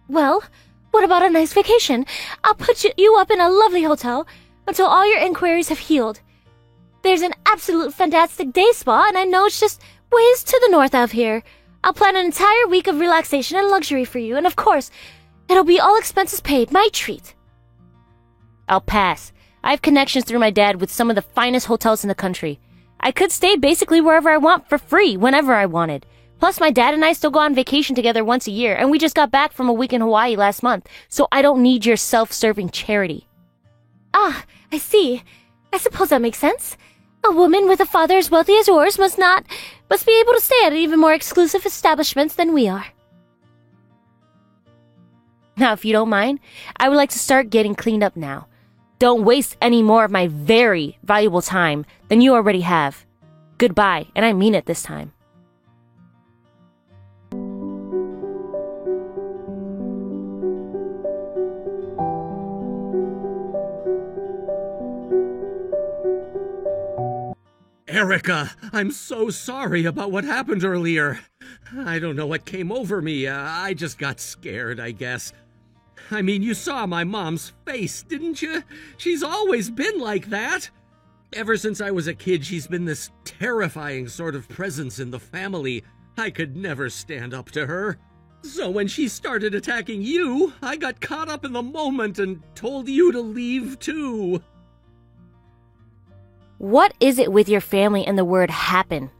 S1: Well, what about a nice vacation? I'll put you up in a lovely hotel until all your inquiries have healed. There's an absolute fantastic day spa, and I know it's just ways to the north of here. I'll plan an entire week of relaxation and luxury for you, and of course, it'll be all expenses paid, my treat.
S2: I'll pass. I have connections through my dad with some of the finest hotels in the country. I could stay basically wherever I want for free, whenever I wanted. Plus, my dad and I still go on vacation together once a year, and we just got back from a week in Hawaii last month, so I don't need your self-serving charity.
S1: Ah, I see. I suppose that makes sense. A woman with a father as wealthy as yours must be able to stay at even more exclusive establishments than we are.
S2: Now, if you don't mind, I would like to start getting cleaned up now. Don't waste any more of my very valuable time than you already have. Goodbye, and I mean it this time.
S3: Erica, I'm so sorry about what happened earlier. I don't know what came over me. I just got scared, I guess. I mean, you saw my mom's face, didn't you? She's always been like that. Ever since I was a kid, she's been this terrifying sort of presence in the family. I could never stand up to her. So when she started attacking you, I got caught up in the moment and told you to leave too.
S2: What is it with your family and the word happen?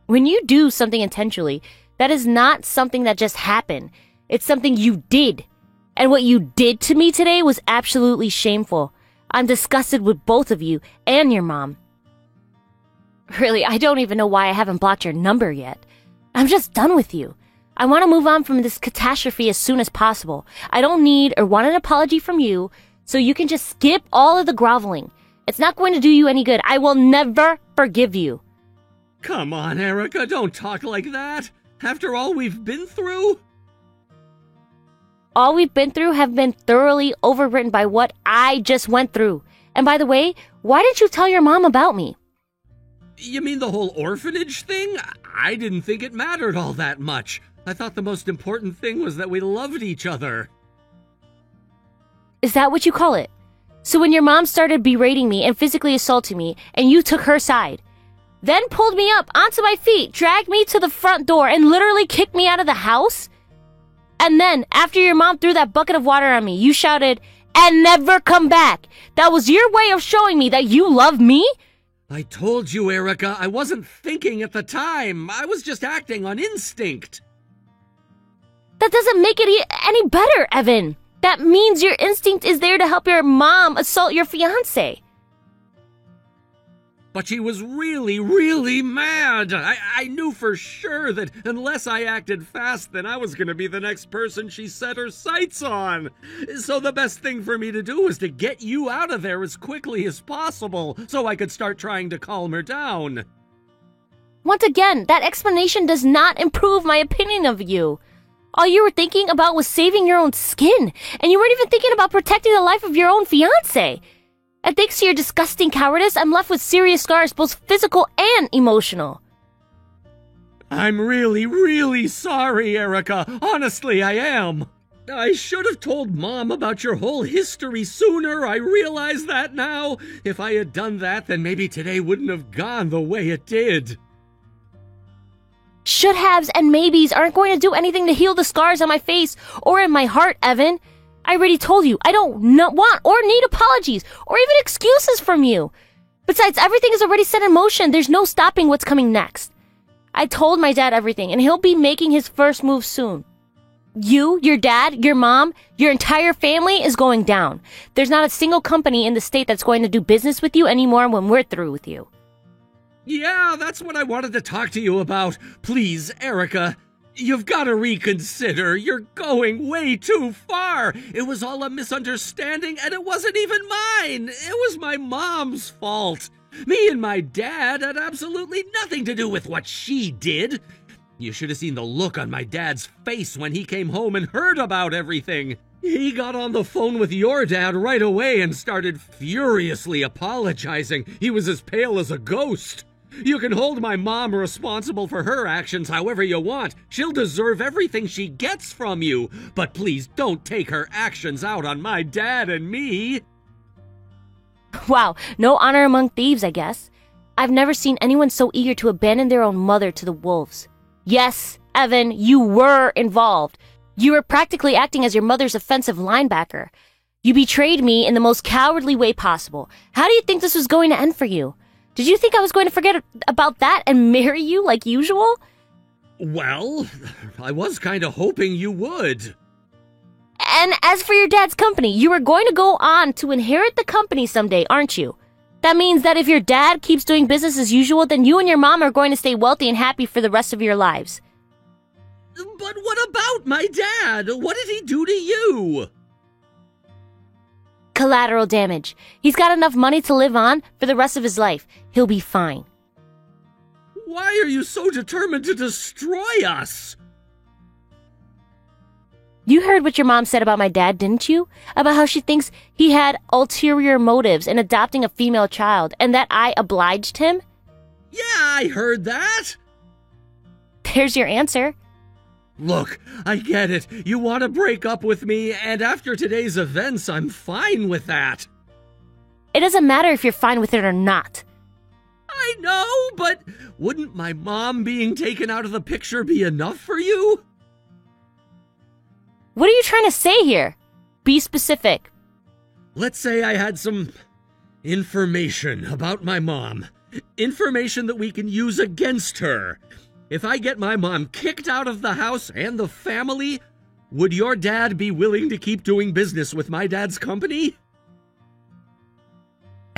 S2: When you do something intentionally, that is not something that just happened. It's something you did. And what you did to me today was absolutely shameful. I'm disgusted with both of you and your mom. Really, I don't even know why I haven't blocked your number yet. I'm just done with you. I want to move on from this catastrophe as soon as possible. I don't need or want an apology from you, so you can just skip all of the groveling. It's not going to do you any good. I will never forgive you.
S3: Come on, Erica, don't talk like that. After all we've been through?
S2: All we've been through have been thoroughly overwritten by what I just went through. And by the way, why didn't you tell your mom about me?
S3: You mean the whole orphanage thing? I didn't think it mattered all that much. I thought the most important thing was that we loved each other.
S2: Is that what you call it? So when your mom started berating me and physically assaulting me, and you took her side, then pulled me up onto my feet, dragged me to the front door, and literally kicked me out of the house? And then, after your mom threw that bucket of water on me, you shouted, "And never come back." That was your way of showing me that you love me?
S3: I told you, Erica, I wasn't thinking at the time. I was just acting on instinct.
S2: That doesn't make it any better, Evan. That means your instinct is there to help your mom assault your fiancé.
S3: But she was really, really mad. I knew for sure that unless I acted fast, then I was going to be the next person she set her sights on. So the best thing for me to do was to get you out of there as quickly as possible so I could start trying to calm her down.
S2: Once again, that explanation does not improve my opinion of you. All you were thinking about was saving your own skin, and you weren't even thinking about protecting the life of your own fiancé. And thanks to your disgusting cowardice, I'm left with serious scars, both physical and emotional.
S3: I'm really, really sorry, Erica. Honestly, I am. I should have told Mom about your whole history sooner. I realize that now. If I had done that, then maybe today wouldn't have gone the way it did.
S2: Should-haves and maybes aren't going to do anything to heal the scars on my face or in my heart, Evan. I already told you, I don't want or need apologies or even excuses from you. Besides, everything is already set in motion. There's no stopping what's coming next. I told my dad everything, and he'll be making his first move soon. You, your dad, your mom, your entire family is going down. There's not a single company in the state that's going to do business with you anymore when we're through with you.
S3: Yeah, that's what I wanted to talk to you about. Please, Erica. You've got to reconsider. You're going way too far. It was all a misunderstanding, and it wasn't even mine. It was my mom's fault. Me and my dad had absolutely nothing to do with what she did. You should have seen the look on my dad's face when he came home and heard about everything. He got on the phone with your dad right away and started furiously apologizing. He was as pale as a ghost. You can hold my mom responsible for her actions however you want. She'll deserve everything she gets from you. But please don't take her actions out on my dad and me.
S2: Wow, no honor among thieves, I guess. I've never seen anyone so eager to abandon their own mother to the wolves. Yes, Evan, you were involved. You were practically acting as your mother's offensive linebacker. You betrayed me in the most cowardly way possible. How do you think this was going to end for you? Did you think I was going to forget about that and marry you like usual?
S3: Well, I was kind of hoping you would.
S2: And as for your dad's company, you are going to go on to inherit the company someday, aren't you? That means that if your dad keeps doing business as usual, then you and your mom are going to stay wealthy and happy for the rest of your lives.
S3: But what about my dad? What did he do to you?
S2: Collateral damage. He's got enough money to live on for the rest of his life. He'll be fine.
S3: Why are you so determined to destroy us?
S2: You heard what your mom said about my dad, didn't you? About how she thinks he had ulterior motives in adopting a female child and that I obliged him?
S3: Yeah, I heard that.
S2: There's your answer.
S3: Look, I get it. You want to break up with me, and after today's events, I'm fine with that.
S2: It doesn't matter if you're fine with it or not.
S3: I know, but wouldn't my mom being taken out of the picture be enough for you?
S2: What are you trying to say here? Be specific.
S3: Let's say I had some information about my mom. Information that we can use against her. If I get my mom kicked out of the house and the family, would your dad be willing to keep doing business with my dad's company?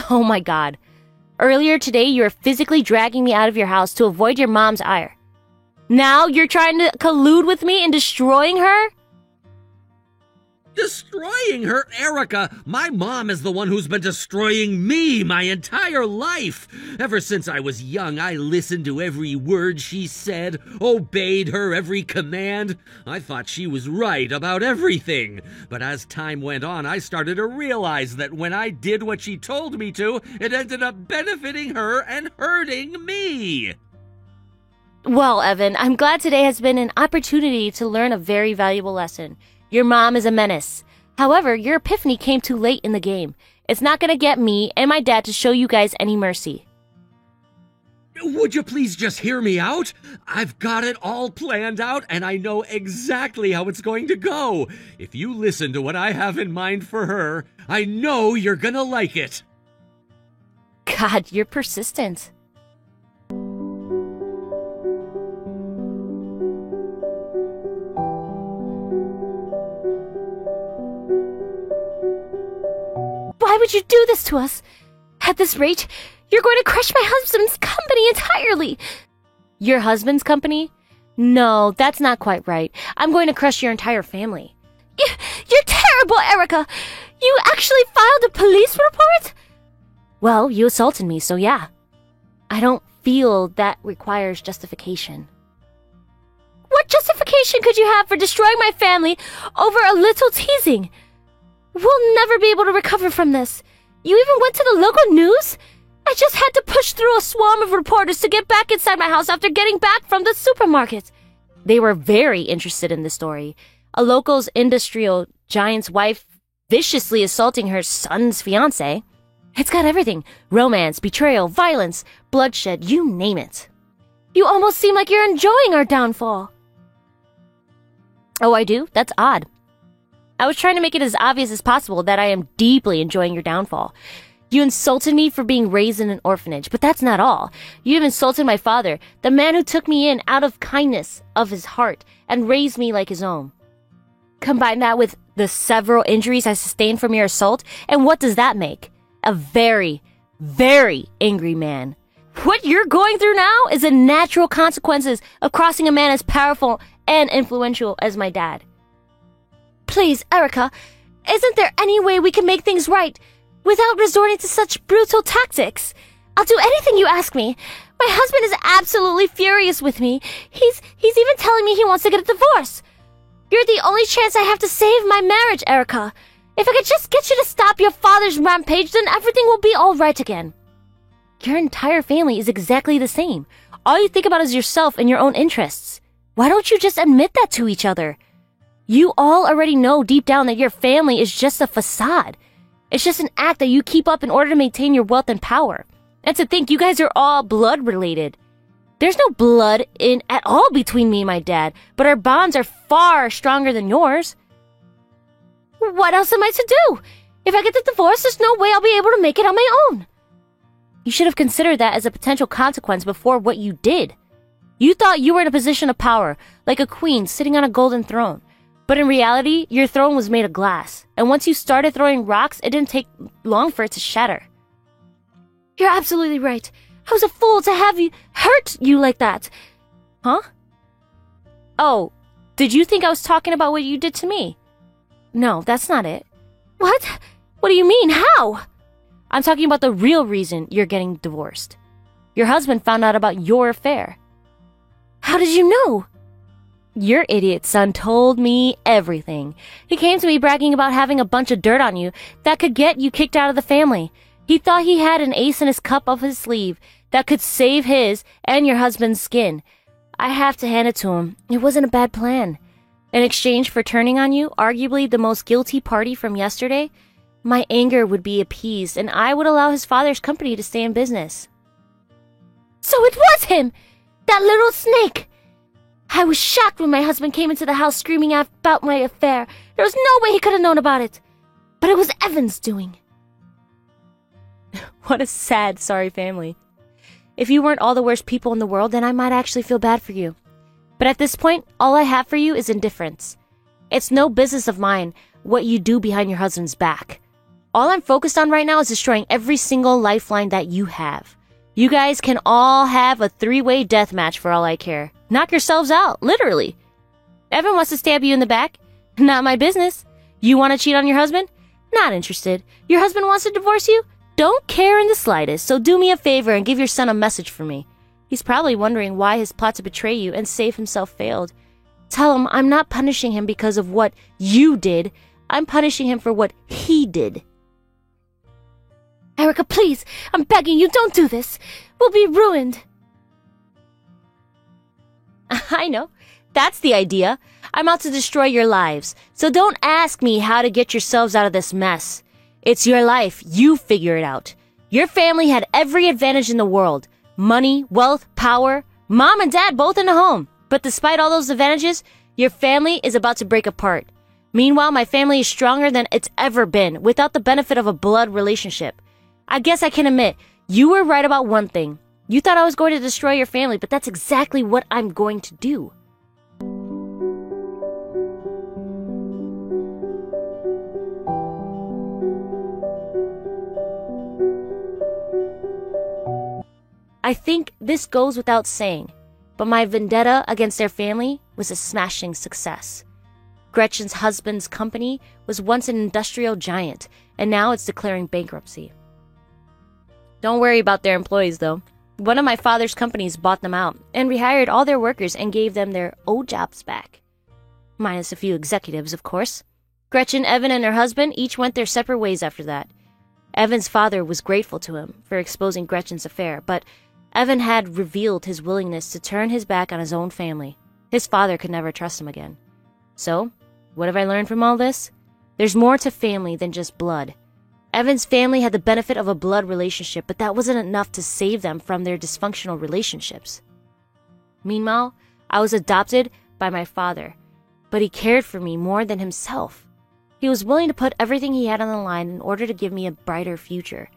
S2: Oh my God. Earlier today, you were physically dragging me out of your house to avoid your mom's ire. Now you're trying to collude with me in destroying her?
S3: Destroying her? Erica, my mom is the one who's been destroying me my entire life. Ever since I was young, I listened to every word she said, obeyed her every command. I thought she was right about everything. But as time went on, I started to realize that when I did what she told me to, it ended up benefiting her and hurting me.
S2: Well, Evan, I'm glad today has been an opportunity to learn a very valuable lesson. Your mom is a menace. However, your epiphany came too late in the game. It's not gonna get me and my dad to show you guys any mercy.
S3: Would you please just hear me out? I've got it all planned out, and I know exactly how it's going to go. If you listen to what I have in mind for her, I know you're gonna like it.
S2: God, you're persistent. Why would you do this to us? At this rate, you're going to crush my husband's company entirely. Your husband's company? No, that's not quite right. I'm going to crush your entire family. You're terrible, Erica. You actually filed a police report? Well, you assaulted me, so yeah. I don't feel that requires justification. What justification could you have for destroying my family over a little teasing? We'll never be able to recover from this. You even went to the local news? I just had to push through a swarm of reporters to get back inside my house after getting back from the supermarket. They were very interested in the story. A local's industrial giant's wife viciously assaulting her son's fiancé. It's got everything. Romance, betrayal, violence, bloodshed, you name it. You almost seem like you're enjoying our downfall. Oh, I do? That's odd. I was trying to make it as obvious as possible that I am deeply enjoying your downfall. You insulted me for being raised in an orphanage, but that's not all. You have insulted my father, the man who took me in out of kindness of his heart and raised me like his own. Combine that with the several injuries I sustained from your assault, and what does that make? A very, very angry man. What you're going through now is the natural consequences of crossing a man as powerful and influential as my dad. Please, Erica, isn't there any way we can make things right without resorting to such brutal tactics? I'll do anything you ask me. My husband is absolutely furious with me. He's even telling me he wants to get a divorce. You're the only chance I have to save my marriage, Erica. If I could just get you to stop your father's rampage, then everything will be all right again. Your entire family is exactly the same. All you think about is yourself and your own interests. Why don't you just admit that to each other? You all already know deep down that your family is just a facade. It's just an act that you keep up in order to maintain your wealth and power. And to think you guys are all blood related. There's no blood in at all between me and my dad, but our bonds are far stronger than yours. What else am I to do? If I get the divorce, there's no way I'll be able to make it on my own. You should have considered that as a potential consequence before what you did. You thought you were in a position of power, like a queen sitting on a golden throne. But in reality, your throne was made of glass, and once you started throwing rocks, it didn't take long for it to shatter. You're absolutely right. I was a fool to have you hurt you like that. Huh? Oh, did you think I was talking about what you did to me? No, that's not it. What? What do you mean? How? I'm talking about the real reason you're getting divorced. Your husband found out about your affair. How did you know? Your idiot son told me everything. He came to me bragging about having a bunch of dirt on you that could get you kicked out of the family. He thought he had an ace in his cup up his sleeve that could save his and your husband's skin. I have to hand it to him. It wasn't a bad plan. In exchange for turning on you, arguably the most guilty party from yesterday, my anger would be appeased and I would allow his father's company to stay in business.
S1: So it was him! That little snake! I was shocked when my husband came into the house screaming about my affair. There was no way he could have known about it. But it was Evan's doing.
S2: What a sad, sorry family. If you weren't all the worst people in the world, then I might actually feel bad for you. But at this point, all I have for you is indifference. It's no business of mine what you do behind your husband's back. All I'm focused on right now is destroying every single lifeline that you have. You guys can all have a 3-way death match for all I care. Knock yourselves out, literally. Evan wants to stab you in the back? Not my business. You want to cheat on your husband? Not interested. Your husband wants to divorce you? Don't care in the slightest, so do me a favor and give your son a message for me. He's probably wondering why his plot to betray you and save himself failed. Tell him I'm not punishing him because of what you did. I'm punishing him for what he did.
S1: Erica, please, I'm begging you, don't do this. We'll be ruined.
S2: I know. That's the idea. I'm out to destroy your lives. So don't ask me how to get yourselves out of this mess. It's your life. You figure it out. Your family had every advantage in the world. Money, wealth, power. Mom and dad both in the home. But despite all those advantages, your family is about to break apart. Meanwhile, my family is stronger than it's ever been without the benefit of a blood relationship. I guess I can admit, you were right about one thing. You thought I was going to destroy your family, but that's exactly what I'm going to do. I think this goes without saying, but my vendetta against their family was a smashing success. Gretchen's husband's company was once an industrial giant, and now it's declaring bankruptcy. Don't worry about their employees, though. One of my father's companies bought them out and rehired all their workers and gave them their old jobs back. Minus a few executives, of course. Gretchen, Evan, and her husband each went their separate ways after that. Evan's father was grateful to him for exposing Gretchen's affair, but Evan had revealed his willingness to turn his back on his own family. His father could never trust him again. So, what have I learned from all this? There's more to family than just blood. Evan's family had the benefit of a blood relationship, but that wasn't enough to save them from their dysfunctional relationships. Meanwhile, I was adopted by my father, but he cared for me more than himself. He was willing to put everything he had on the line in order to give me a brighter future.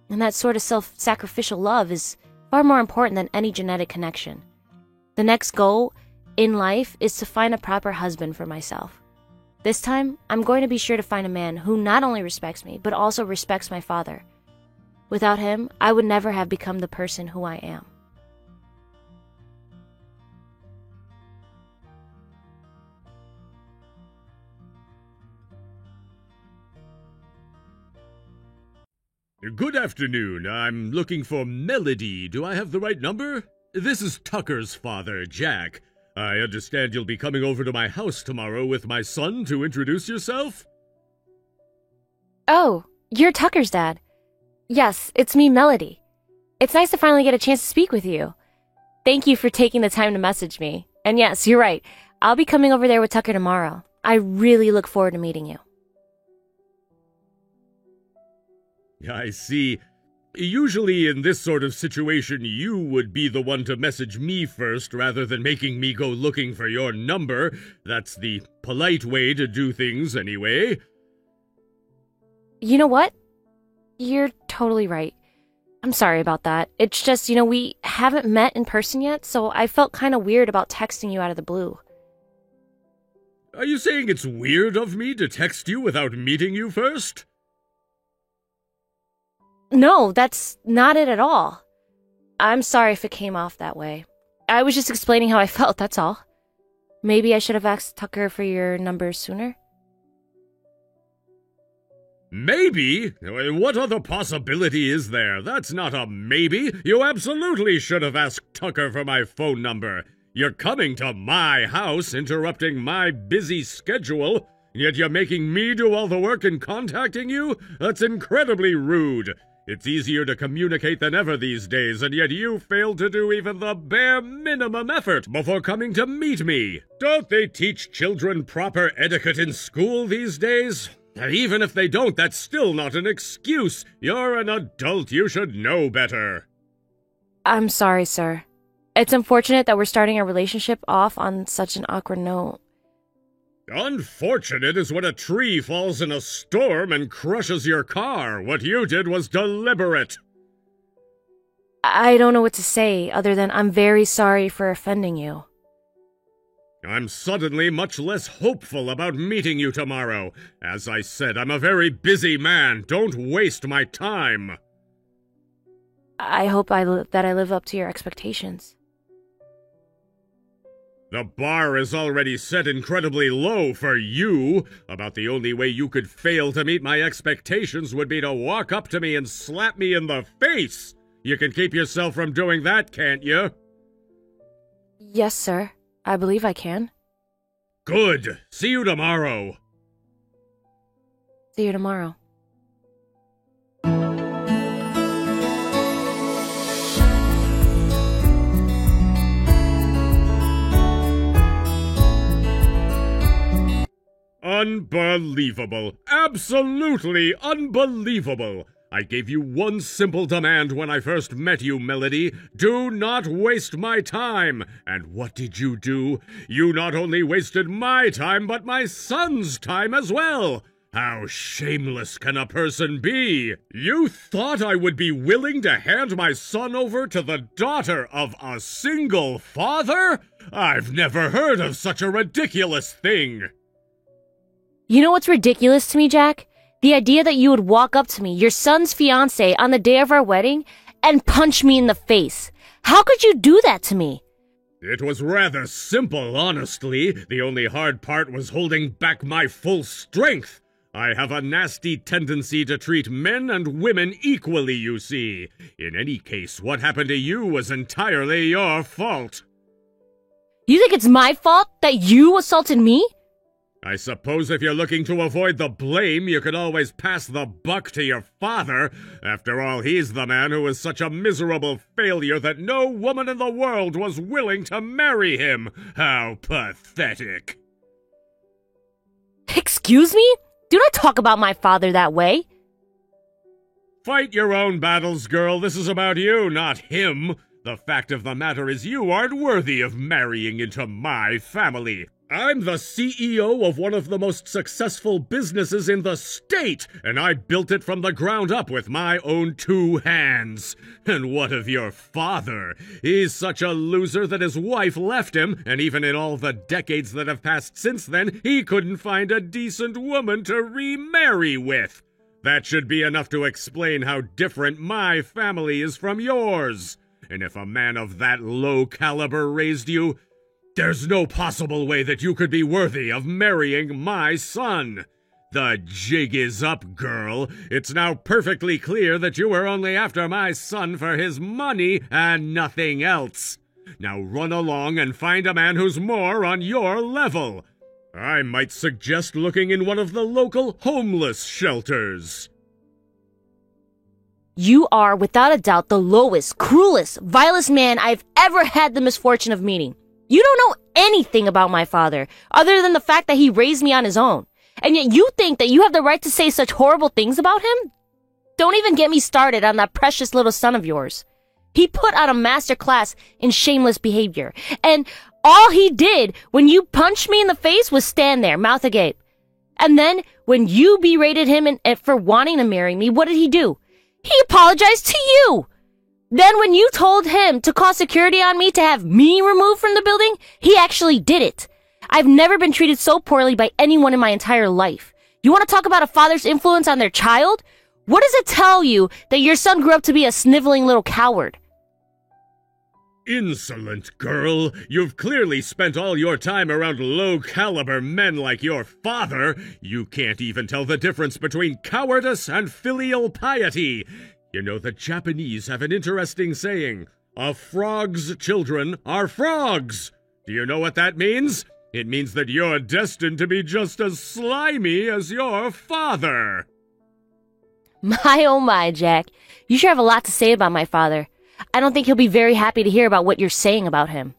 S2: And that sort of self-sacrificial love is far more important than any genetic connection. The next goal in life is to find a proper husband for myself. This time, I'm going to be sure to find a man who not only respects me, but also respects my father. Without him, I would never have become the person who I am.
S3: Good afternoon. I'm looking for Melody. Do I have the right number? This is Tucker's father, Jack. I understand you'll be coming over to my house tomorrow with my son to introduce yourself?
S2: Oh, you're Tucker's dad. Yes, it's me, Melody. It's nice to finally get a chance to speak with you. Thank you for taking the time to message me. And yes, you're right. I'll be coming over there with Tucker tomorrow. I really look forward to meeting you.
S3: I see. Usually in this sort of situation, you would be the one to message me first rather than making me go looking for your number. That's the polite way to do things anyway.
S2: You know what? You're totally right. I'm sorry about that. It's just, we haven't met in person yet, so I felt kind of weird about texting you out of the blue.
S3: Are you saying it's weird of me to text you without meeting you first?
S2: No, that's not it at all. I'm sorry if it came off that way. I was just explaining how I felt, that's all. Maybe I should have asked Tucker for your number sooner?
S3: Maybe? What other possibility is there? That's not a maybe. You absolutely should have asked Tucker for my phone number. You're coming to my house, interrupting my busy schedule, yet you're making me do all the work in contacting you? That's incredibly rude. It's easier to communicate than ever these days, and yet you failed to do even the bare minimum effort before coming to meet me. Don't they teach children proper etiquette in school these days? Even if they don't, that's still not an excuse. You're an adult. You should know better.
S2: I'm sorry, sir. It's unfortunate that we're starting our relationship off on such an awkward note.
S3: Unfortunate is when a tree falls in a storm and crushes your car. What you did was deliberate.
S2: I don't know what to say other than I'm very sorry for offending you.
S3: I'm suddenly much less hopeful about meeting you tomorrow. As I said, I'm a very busy man. Don't waste my time.
S2: I hope that I live up to your expectations.
S3: The bar is already set incredibly low for you. About the only way you could fail to meet my expectations would be to walk up to me and slap me in the face. You can keep yourself from doing that, can't you?
S2: Yes, sir. I believe I can.
S3: Good. See you tomorrow.
S2: See you tomorrow.
S3: Unbelievable. Absolutely unbelievable. I gave you one simple demand when I first met you, Melody. Do not waste my time. And what did you do? You not only wasted my time, but my son's time as well. How shameless can a person be? You thought I would be willing to hand my son over to the daughter of a single father? I've never heard of such a ridiculous thing.
S2: You know what's ridiculous to me, Jack? The idea that you would walk up to me, your son's fiancé, on the day of our wedding, and punch me in the face. How could you do that to me?
S3: It was rather simple, honestly. The only hard part was holding back my full strength. I have a nasty tendency to treat men and women equally, you see. In any case, what happened to you was entirely your fault.
S2: You think it's my fault that you assaulted me?
S3: I suppose if you're looking to avoid the blame, you could always pass the buck to your father. After all, he's the man who was such a miserable failure that no woman in the world was willing to marry him. How pathetic.
S2: Excuse me? Do not talk about my father that way.
S3: Fight your own battles, girl. This is about you, not him. The fact of the matter is you aren't worthy of marrying into my family. I'm the CEO of one of the most successful businesses in the state, and I built it from the ground up with my own 2 hands. And what of your father? He's such a loser that his wife left him, and even in all the decades that have passed since then, he couldn't find a decent woman to remarry with. That should be enough to explain how different my family is from yours. And if a man of that low caliber raised you, there's no possible way that you could be worthy of marrying my son. The jig is up, girl. It's now perfectly clear that you were only after my son for his money and nothing else. Now run along and find a man who's more on your level. I might suggest looking in one of the local homeless shelters.
S2: You are, without a doubt, the lowest, cruelest, vilest man I've ever had the misfortune of meeting. You don't know anything about my father, other than the fact that he raised me on his own. And yet you think that you have the right to say such horrible things about him? Don't even get me started on that precious little son of yours. He put on a master class in shameless behavior. And all he did when you punched me in the face was stand there, mouth agape. And then when you berated him for wanting to marry me, what did he do? He apologized to you. Then when you told him to call security on me to have me removed from the building, he actually did it. I've never been treated so poorly by anyone in my entire life. You want to talk about a father's influence on their child? What does it tell you that your son grew up to be a sniveling little coward?
S3: Insolent girl. You've clearly spent all your time around low-caliber men like your father. You can't even tell the difference between cowardice and filial piety. You know, the Japanese have an interesting saying, "A frog's children are frogs." Do you know what that means? It means that you're destined to be just as slimy as your father.
S2: My oh my, Jack. You sure have a lot to say about my father. I don't think he'll be very happy to hear about what you're saying about him.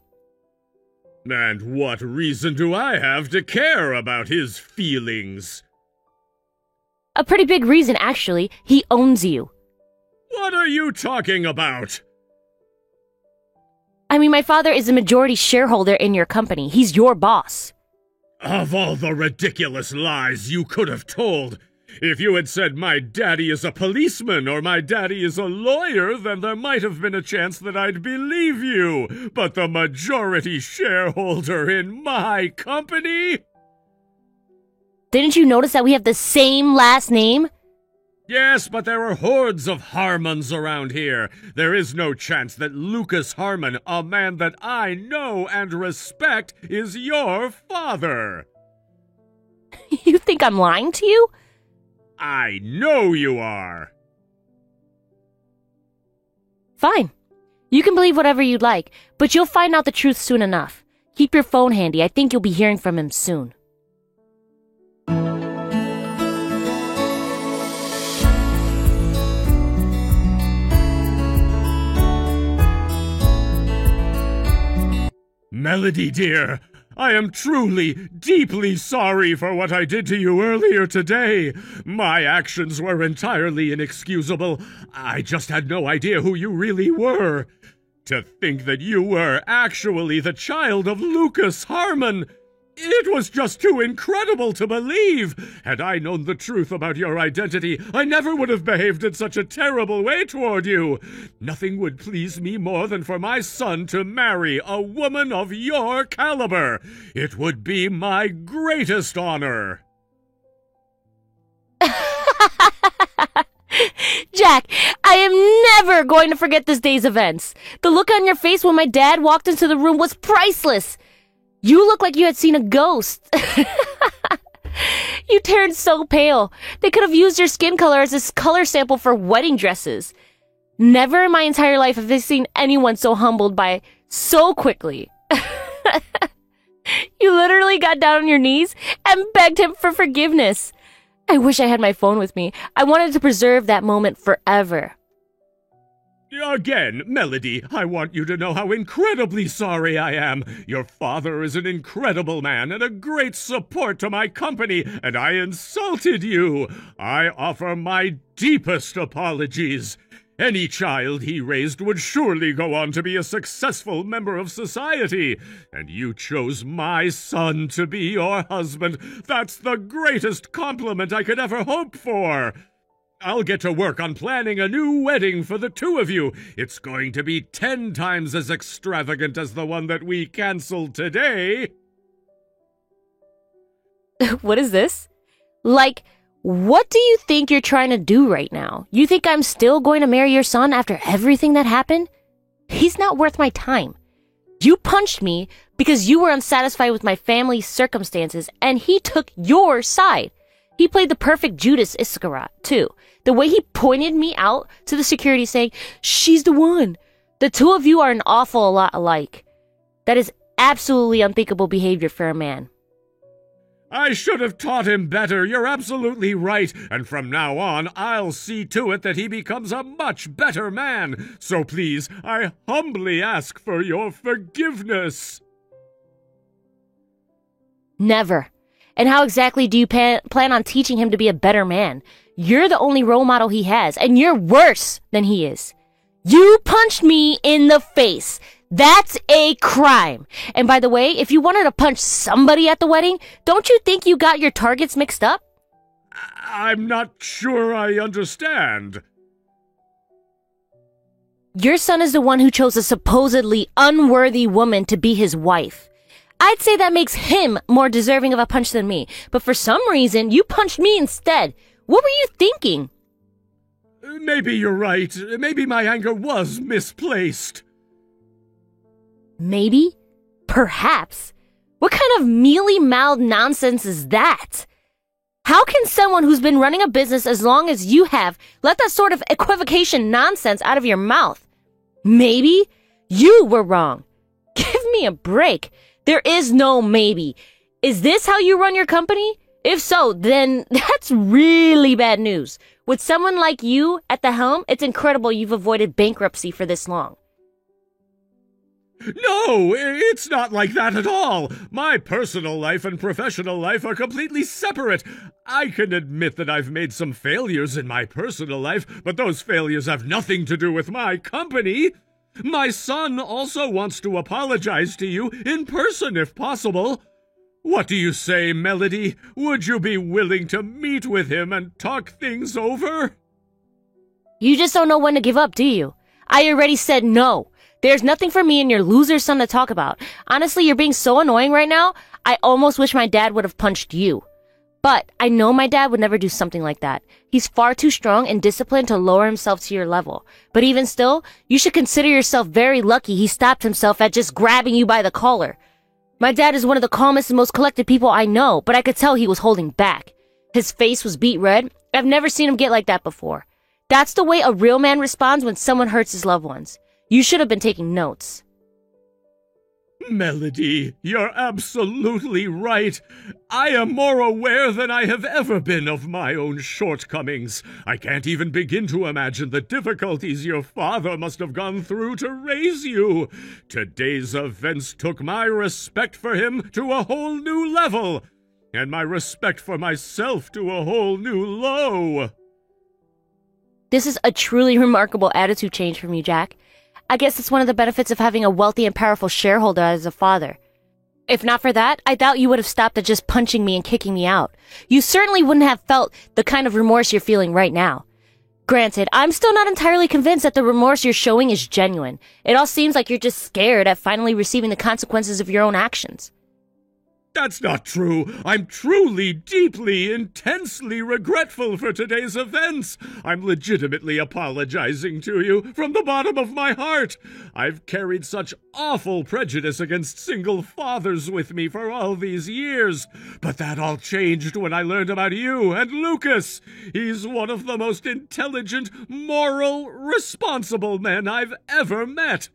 S3: And what reason do I have to care about his feelings?
S2: A pretty big reason, actually. He owns you.
S3: What are you talking about?
S2: I mean, my father is a majority shareholder in your company. He's your boss.
S3: Of all the ridiculous lies you could have told, if you had said my daddy is a policeman or my daddy is a lawyer, then there might have been a chance that I'd believe you. But the majority shareholder in my company?
S2: Didn't you notice that we have the same last name?
S3: Yes, but there are hordes of Harmons around here. There is no chance that Lucas Harmon, a man that I know and respect, is your father.
S2: You think I'm lying to you?
S3: I know you are.
S2: Fine. You can believe whatever you'd like, but you'll find out the truth soon enough. Keep your phone handy. I think you'll be hearing from him soon.
S3: Melody, dear, I am truly, deeply sorry for what I did to you earlier today. My actions were entirely inexcusable. I just had no idea who you really were. To think that you were actually the child of Lucas Harmon. It was just too incredible to believe. Had I known the truth about your identity, I never would have behaved in such a terrible way toward you. Nothing would please me more than for my son to marry a woman of your caliber. It would be my greatest honor.
S2: Jack, I am never going to forget this day's events. The look on your face when my dad walked into the room was priceless. You look like you had seen a ghost. You turned so pale. They could have used your skin color as a color sample for wedding dresses. Never in my entire life have I seen anyone so humbled by so quickly. You literally got down on your knees and begged him for forgiveness. I wish I had my phone with me. I wanted to preserve that moment forever.
S3: Again, Melody, I want you to know how incredibly sorry I am. Your father is an incredible man and a great support to my company, and I insulted you. I offer my deepest apologies. Any child he raised would surely go on to be a successful member of society, and you chose my son to be your husband. That's the greatest compliment I could ever hope for. I'll get to work on planning a new wedding for the two of you. It's going to be 10 times as extravagant as the one that we canceled today.
S2: What is this? Like, what do you think you're trying to do right now? You think I'm still going to marry your son after everything that happened? He's not worth my time. You punched me because you were unsatisfied with my family's circumstances, and he took your side. He played the perfect Judas Iscariot, too. The way he pointed me out to the security saying, "She's the one." The two of you are an awful lot alike. That is absolutely unthinkable behavior for a man.
S3: I should have taught him better. You're absolutely right. And from now on, I'll see to it that he becomes a much better man. So please, I humbly ask for your forgiveness.
S2: Never. And how exactly do you plan on teaching him to be a better man? You're the only role model he has, and you're worse than he is. You punched me in the face. That's a crime. And by the way, if you wanted to punch somebody at the wedding, don't you think you got your targets mixed up?
S3: I'm not sure I understand.
S2: Your son is the one who chose a supposedly unworthy woman to be his wife. I'd say that makes him more deserving of a punch than me, but for some reason, you punched me instead. What were you thinking?
S3: Maybe you're right. Maybe my anger was misplaced.
S2: Maybe? Perhaps? What kind of mealy-mouthed nonsense is that? How can someone who's been running a business as long as you have let that sort of equivocation nonsense out of your mouth? Maybe? You were wrong. Give me a break. There is no maybe. Is this how you run your company? If so, then that's really bad news. With someone like you at the helm, it's incredible you've avoided bankruptcy for this long.
S3: No, it's not like that at all. My personal life and professional life are completely separate. I can admit that I've made some failures in my personal life, but those failures have nothing to do with my company. My son also wants to apologize to you in person if possible. What do you say, Melody? Would you be willing to meet with him and talk things over?
S2: You just don't know when to give up, do you? I already said no. There's nothing for me and your loser son to talk about. Honestly, you're being so annoying right now, I almost wish my dad would have punched you. But I know my dad would never do something like that. He's far too strong and disciplined to lower himself to your level. But even still, you should consider yourself very lucky he stopped himself at just grabbing you by the collar. My dad is one of the calmest and most collected people I know, but I could tell he was holding back. His face was beet red. I've never seen him get like that before. That's the way a real man responds when someone hurts his loved ones. You should have been taking notes.
S3: Melody, you're absolutely right. I am more aware than I have ever been of my own shortcomings. I can't even begin to imagine the difficulties your father must have gone through to raise you. Today's events took my respect for him to a whole new level, and my respect for myself to a whole new low.
S2: This is a truly remarkable attitude change from you, Jack. I guess it's one of the benefits of having a wealthy and powerful shareholder as a father. If not for that, I doubt you would have stopped at just punching me and kicking me out. You certainly wouldn't have felt the kind of remorse you're feeling right now. Granted, I'm still not entirely convinced that the remorse you're showing is genuine. It all seems like you're just scared at finally receiving the consequences of your own actions.
S3: That's not true. I'm truly, deeply, intensely regretful for today's events. I'm legitimately apologizing to you from the bottom of my heart. I've carried such awful prejudice against single fathers with me for all these years. But that all changed when I learned about you and Lucas. He's one of the most intelligent, moral, responsible men I've ever met.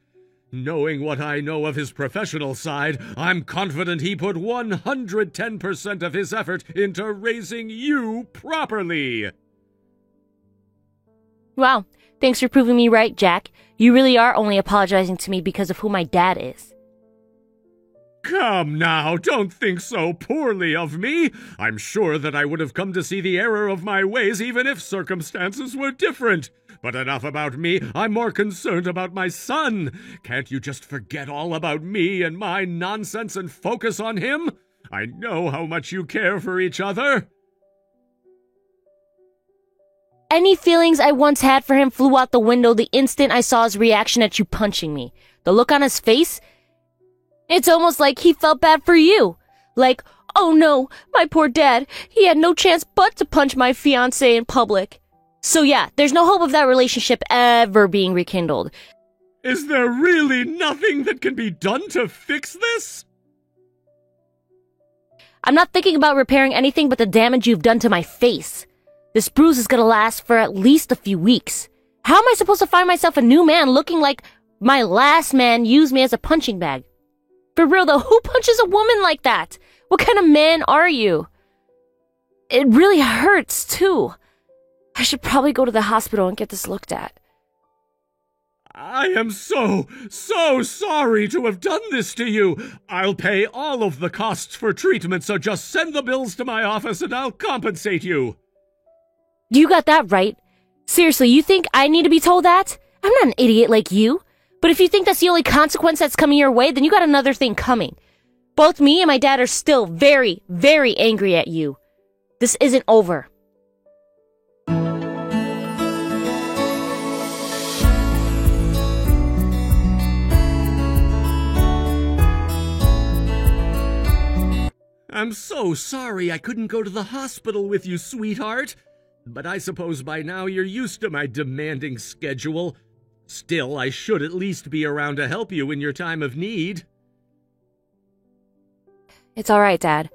S3: Knowing what I know of his professional side, I'm confident he put 110% of his effort into raising you properly.
S2: Wow, thanks for proving me right, Jack. You really are only apologizing to me because of who my dad is.
S3: Come now, don't think so poorly of me. I'm sure that I would have come to see the error of my ways even if circumstances were different. But enough about me, I'm more concerned about my son. Can't you just forget all about me and my nonsense and focus on him? I know how much you care for each other.
S2: Any feelings I once had for him flew out the window the instant I saw his reaction at you punching me. The look on his face? It's almost like he felt bad for you. Like, oh no, my poor dad, he had no chance but to punch my fiancé in public. So yeah, there's no hope of that relationship ever being rekindled.
S3: Is there really nothing that can be done to fix this?
S2: I'm not thinking about repairing anything but the damage you've done to my face. This bruise is gonna last for at least a few weeks. How am I supposed to find myself a new man looking like my last man used me as a punching bag? For real though, who punches a woman like that? What kind of man are you? It really hurts too. I should probably go to the hospital and get this looked at.
S3: I am so sorry to have done this to you. I'll pay all of the costs for treatment, so just send the bills to my office and I'll compensate you.
S2: You got that right. Seriously, you think I need to be told that? I'm not an idiot like you. But if you think that's the only consequence that's coming your way, then you got another thing coming. Both me and my dad are still very, very angry at you. This isn't over.
S3: I'm so sorry I couldn't go to the hospital with you, sweetheart. But I suppose by now you're used to my demanding schedule. Still, I should at least be around to help you in your time of need.
S2: It's alright, Dad.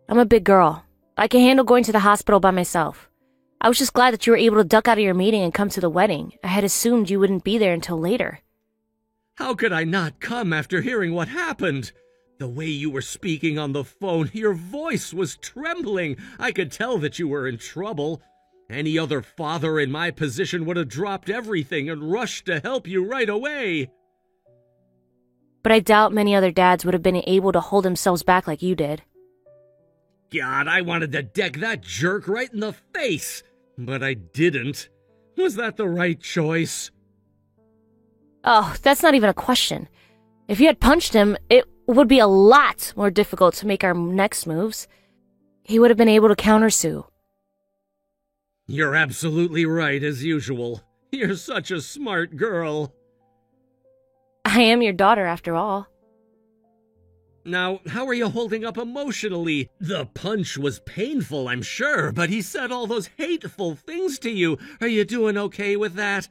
S2: I'm a big girl. I can handle going to the hospital by myself. I was just glad that you were able to duck out of your meeting and come to the wedding. I had assumed you wouldn't be there until later.
S3: How could I not come after hearing what happened? The way you were speaking on the phone, your voice was trembling. I could tell that you were in trouble. Any other father in my position would have dropped everything and rushed to help you right away.
S2: But I doubt many other dads would have been able to hold themselves back like you did.
S3: God, I wanted to deck that jerk right in the face, but I didn't. Was that the right choice?
S2: Oh, that's not even a question. If you had punched him, it would be a lot more difficult to make our next moves. He would have been able to countersue.
S3: You're absolutely right, as usual. You're such a smart girl.
S2: I am your daughter, after all.
S3: Now, how are you holding up emotionally? The punch was painful, I'm sure, but he said all those hateful things to you. Are you doing okay with that?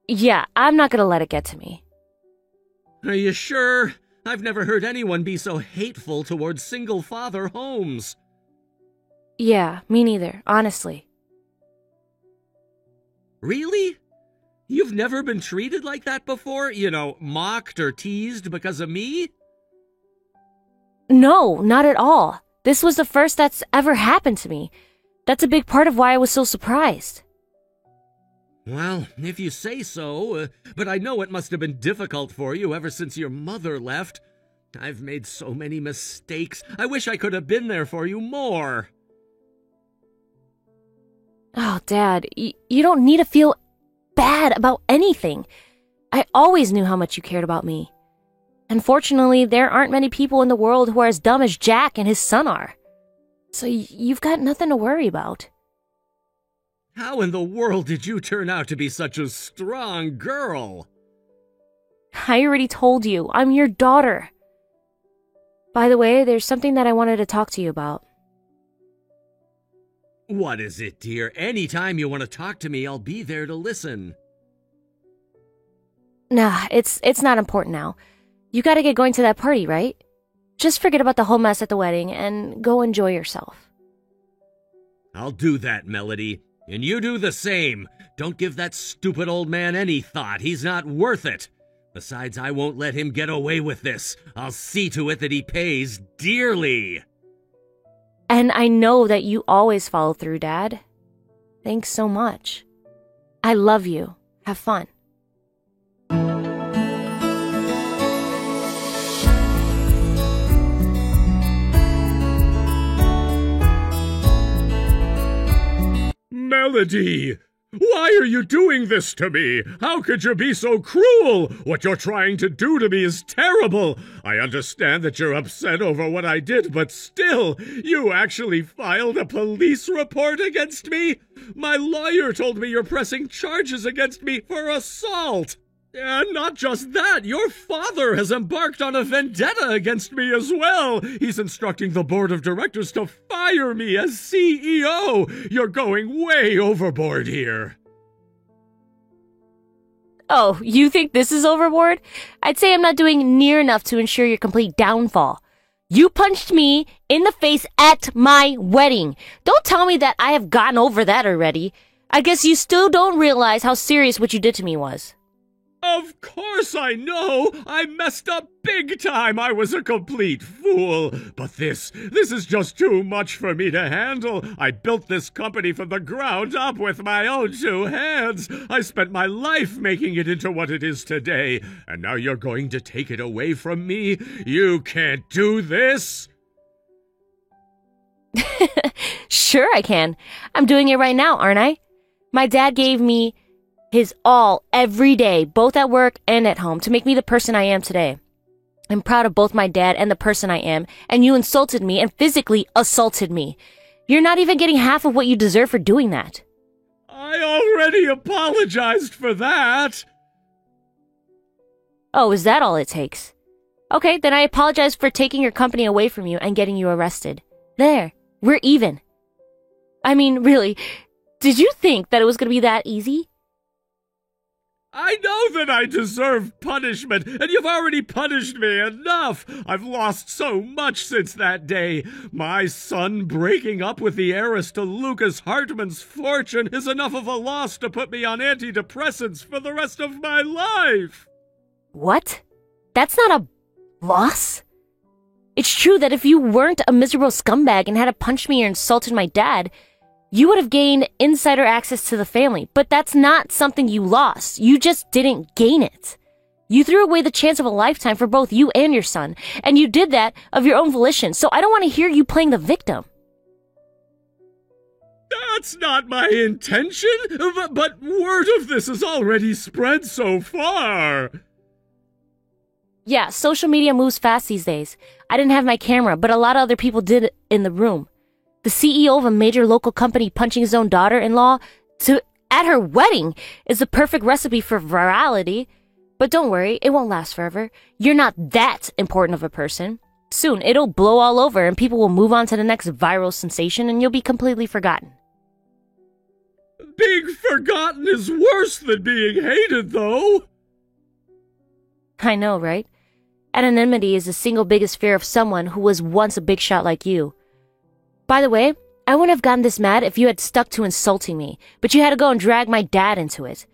S2: Yeah, I'm not gonna let it get to me.
S3: Are you sure? I've never heard anyone be so hateful towards single-father homes.
S2: Yeah, me neither, honestly.
S3: Really? You've never been treated like that before? You know, mocked or teased because of me?
S2: No, not at all. This was the first that's ever happened to me. That's a big part of why I was so surprised.
S3: Well, if you say so, but I know it must have been difficult for you ever since your mother left. I've made so many mistakes. I wish I could have been there for you more.
S2: Oh, Dad, you don't need to feel bad about anything. I always knew how much you cared about me. Unfortunately, there aren't many people in the world who are as dumb as Jack and his son are. So you've got nothing to worry about.
S3: How in the world did you turn out to be such a strong girl?
S2: I already told you, I'm your daughter. By the way, there's something that I wanted to talk to you about.
S3: What is it, dear? Anytime you want to talk to me, I'll be there to listen.
S2: Nah, it's not important now. You gotta get going to that party, right? Just forget about the whole mess at the wedding and go enjoy yourself.
S3: I'll do that, Melody. And you do the same. Don't give that stupid old man any thought. He's not worth it. Besides, I won't let him get away with this. I'll see to it that he pays dearly.
S2: And I know that you always follow through, Dad. Thanks so much. I love you. Have fun.
S3: Melody! Why are you doing this to me? How could you be so cruel? What you're trying to do to me is terrible. I understand that you're upset over what I did, but still, you actually filed a police report against me? My lawyer told me you're pressing charges against me for assault. And not just that, your father has embarked on a vendetta against me as well. He's instructing the board of directors to fire me as CEO. You're going way overboard here.
S2: Oh, you think this is overboard? I'd say I'm not doing near enough to ensure your complete downfall. You punched me in the face at my wedding. Don't tell me that I have gotten over that already. I guess you still don't realize how serious what you did to me was.
S3: Of course I know! I messed up big time! I was a complete fool! But this is just too much for me to handle! I built this company from the ground up with my own two hands! I spent my life making it into what it is today! And now you're going to take it away from me? You can't do this!
S2: Sure I can. I'm doing it right now, aren't I? My dad gave me his all every day, both at work and at home, to make me the person I am today. I'm proud of both my dad and the person I am, and you insulted me and physically assaulted me. You're not even getting half of what you deserve for doing that.
S3: I already apologized for that!
S2: Oh, is that all it takes? Okay, then I apologize for taking your company away from you and getting you arrested. There, we're even. I mean, really, did you think that it was going to be that easy?
S3: I know that I deserve punishment, and you've already punished me enough. I've lost so much since that day. My son breaking up with the heiress to Lucas Hartman's fortune is enough of a loss to put me on antidepressants for the rest of my life.
S2: What? That's not a loss? It's true that if you weren't a miserable scumbag and hadn't punched me or insulted my dad, you would have gained insider access to the family, but that's not something you lost. You just didn't gain it. You threw away the chance of a lifetime for both you and your son, and you did that of your own volition, so I don't want to hear you playing the victim.
S3: That's not my intention, but word of this has already spread so far.
S2: Yeah, social media moves fast these days. I didn't have my camera, but a lot of other people did in the room. The CEO of a major local company punching his own daughter-in-law at her wedding is the perfect recipe for virality. But don't worry, it won't last forever. You're not that important of a person. Soon, it'll blow all over and people will move on to the next viral sensation and you'll be completely forgotten.
S3: Being forgotten is worse than being hated, though.
S2: I know, right? Anonymity is the single biggest fear of someone who was once a big shot like you. By the way, I wouldn't have gotten this mad if you had stuck to insulting me, but you had to go and drag my dad into it.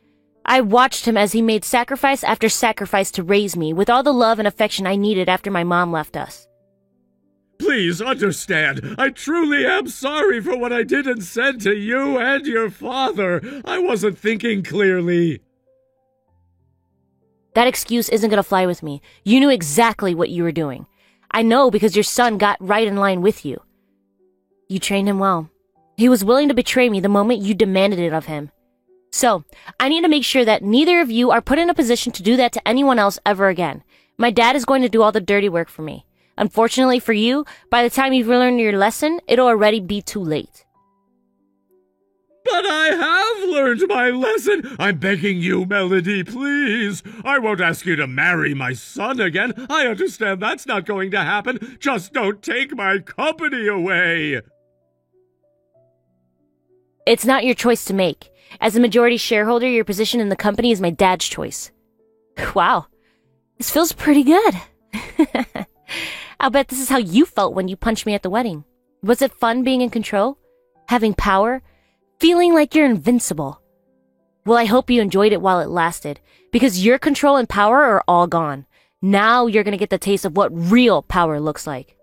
S2: I watched him as he made sacrifice after sacrifice to raise me with all the love and affection I needed after my mom left us.
S3: Please understand, I truly am sorry for what I did and said to you and your father. I wasn't thinking clearly.
S2: That excuse isn't gonna fly with me. You knew exactly what you were doing. I know because your son got right in line with you. You trained him well. He was willing to betray me the moment you demanded it of him. So, I need to make sure that neither of you are put in a position to do that to anyone else ever again. My dad is going to do all the dirty work for me. Unfortunately for you, by the time you've learned your lesson, it'll already be too late.
S3: But I have learned my lesson. I'm begging you, Melody, please. I won't ask you to marry my son again. I understand that's not going to happen. Just don't take my company away.
S2: It's not your choice to make. As a majority shareholder, your position in the company is my dad's choice. Wow, this feels pretty good. I'll bet this is how you felt when you punched me at the wedding. Was it fun being in control? Having power? Feeling like you're invincible? Well, I hope you enjoyed it while it lasted, because your control and power are all gone. Now you're gonna get the taste of what real power looks like.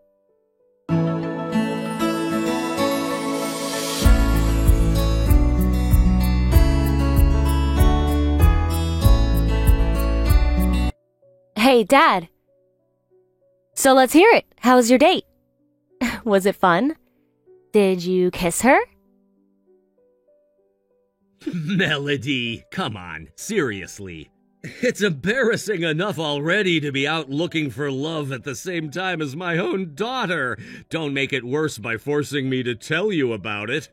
S2: Hey, Dad. So let's hear it. How was your date? Was it fun? Did you kiss her?
S3: Melody, come on, seriously. It's embarrassing enough already to be out looking for love at the same time as my own daughter. Don't make it worse by forcing me to tell you about it.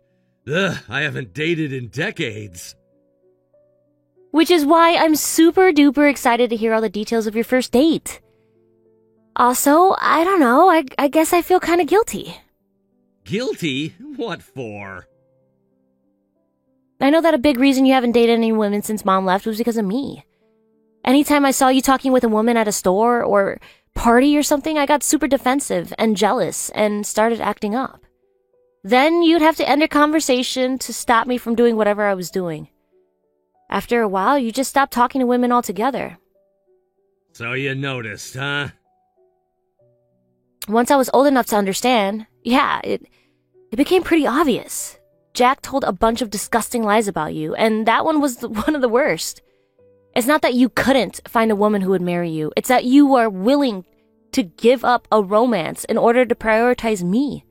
S3: Ugh, I haven't dated in decades.
S2: Which is why I'm super duper excited to hear all the details of your first date. Also, I don't know, I guess I feel kind of guilty.
S3: Guilty? What for?
S2: I know that a big reason you haven't dated any women since Mom left was because of me. Anytime I saw you talking with a woman at a store or party or something, I got super defensive and jealous and started acting up. Then you'd have to end a conversation to stop me from doing whatever I was doing. After a while, you just stopped talking to women altogether.
S3: So you noticed, huh?
S2: Once I was old enough to understand, yeah, it became pretty obvious. Jack told a bunch of disgusting lies about you, and that one was one of the worst. It's not that you couldn't find a woman who would marry you. It's that you are willing to give up a romance in order to prioritize me.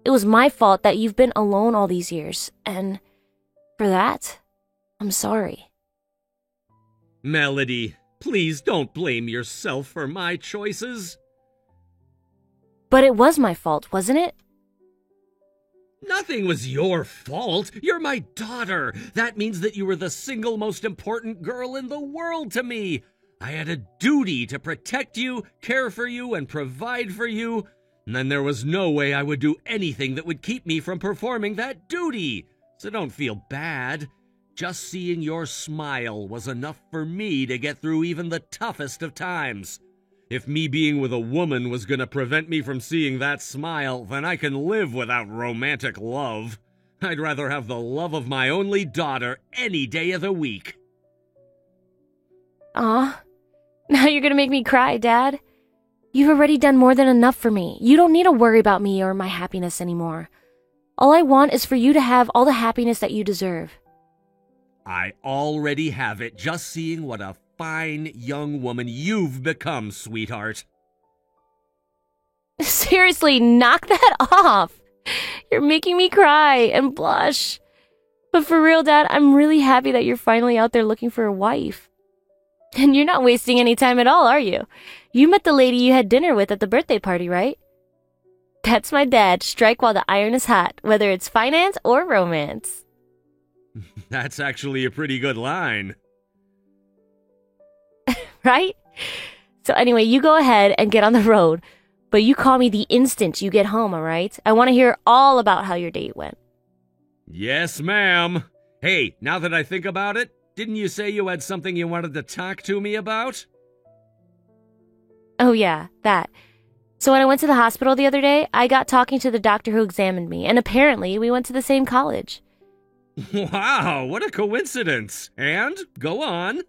S2: It was my fault that you've been alone all these years, and for that, I'm sorry.
S3: Melody, please don't blame yourself for my choices.
S2: But it was my fault, wasn't it?
S3: Nothing was your fault. You're my daughter. That means that you were the single most important girl in the world to me. I had a duty to protect you, care for you, and provide for you. And then there was no way I would do anything that would keep me from performing that duty. So don't feel bad. Just seeing your smile was enough for me to get through even the toughest of times. If me being with a woman was gonna prevent me from seeing that smile, then I can live without romantic love. I'd rather have the love of my only daughter any day of the week.
S2: Aw, now you're gonna make me cry, Dad. You've already done more than enough for me. You don't need to worry about me or my happiness anymore. All I want is for you to have all the happiness that you deserve.
S3: I already have it just seeing what a fine young woman you've become, sweetheart.
S2: Seriously, knock that off. You're making me cry and blush. But for real, Dad, I'm really happy that you're finally out there looking for a wife. And you're not wasting any time at all, are you? You met the lady you had dinner with at the birthday party, right? That's my dad. Strike while the iron is hot, whether it's finance or romance.
S3: That's actually a pretty good line.
S2: Right? So anyway, you go ahead and get on the road, but you call me the instant you get home, all right? I want to hear all about how your date went.
S3: Yes, ma'am. Hey, now that I think about it, didn't you say you had something you wanted to talk to me about?
S2: Oh yeah, that. So when I went to the hospital the other day, I got talking to the doctor who examined me, and apparently we went to the same college.
S3: Wow, what a coincidence. And, go on.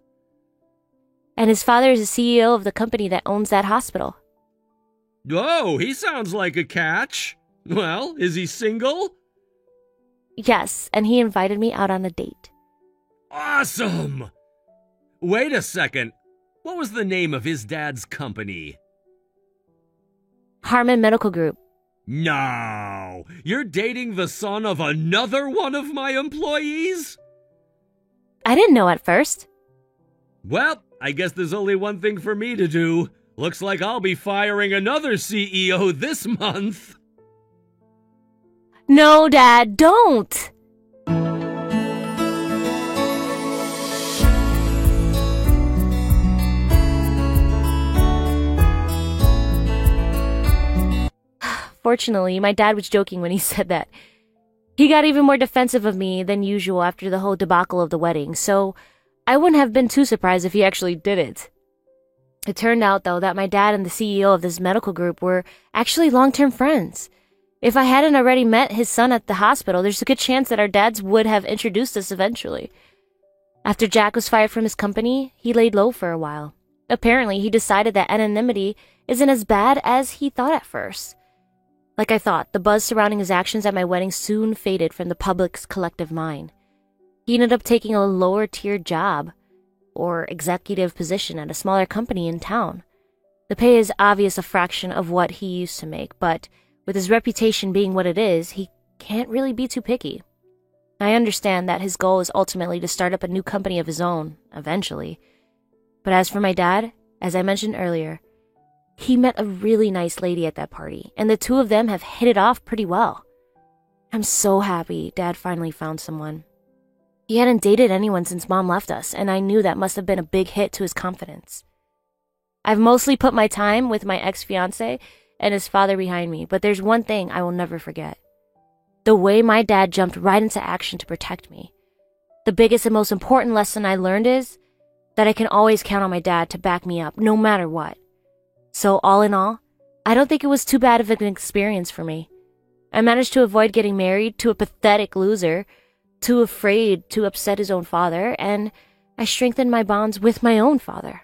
S2: And his father is the CEO of the company that owns that hospital.
S3: Oh, he sounds like a catch. Well, is he single?
S2: Yes, and he invited me out on a date.
S3: Awesome! Wait a second. What was the name of his dad's company?
S2: Harmon Medical Group.
S3: No! You're dating the son of another one of my employees?
S2: I didn't know at first.
S3: Well, I guess there's only one thing for me to do. Looks like I'll be firing another CEO this month.
S2: No, Dad, don't! Fortunately, my dad was joking when he said that. He got even more defensive of me than usual after the whole debacle of the wedding, so I wouldn't have been too surprised if he actually did it. It turned out, though, that my dad and the CEO of this medical group were actually long-term friends. If I hadn't already met his son at the hospital, there's a good chance that our dads would have introduced us eventually. After Jack was fired from his company, he laid low for a while. Apparently, he decided that anonymity isn't as bad as he thought at first. Like I thought, the buzz surrounding his actions at my wedding soon faded from the public's collective mind. He ended up taking a lower-tier job, or executive position at a smaller company in town. The pay is obvious a fraction of what he used to make, but with his reputation being what it is, he can't really be too picky. I understand that his goal is ultimately to start up a new company of his own, eventually. But as for my dad, as I mentioned earlier, he met a really nice lady at that party, and the two of them have hit it off pretty well. I'm so happy Dad finally found someone. He hadn't dated anyone since Mom left us, and I knew that must have been a big hit to his confidence. I've mostly put my time with my ex-fiancé and his father behind me, but there's one thing I will never forget. The way my dad jumped right into action to protect me. The biggest and most important lesson I learned is that I can always count on my dad to back me up, no matter what. So all in all, I don't think it was too bad of an experience for me. I managed to avoid getting married to a pathetic loser, too afraid to upset his own father, and I strengthened my bonds with my own father.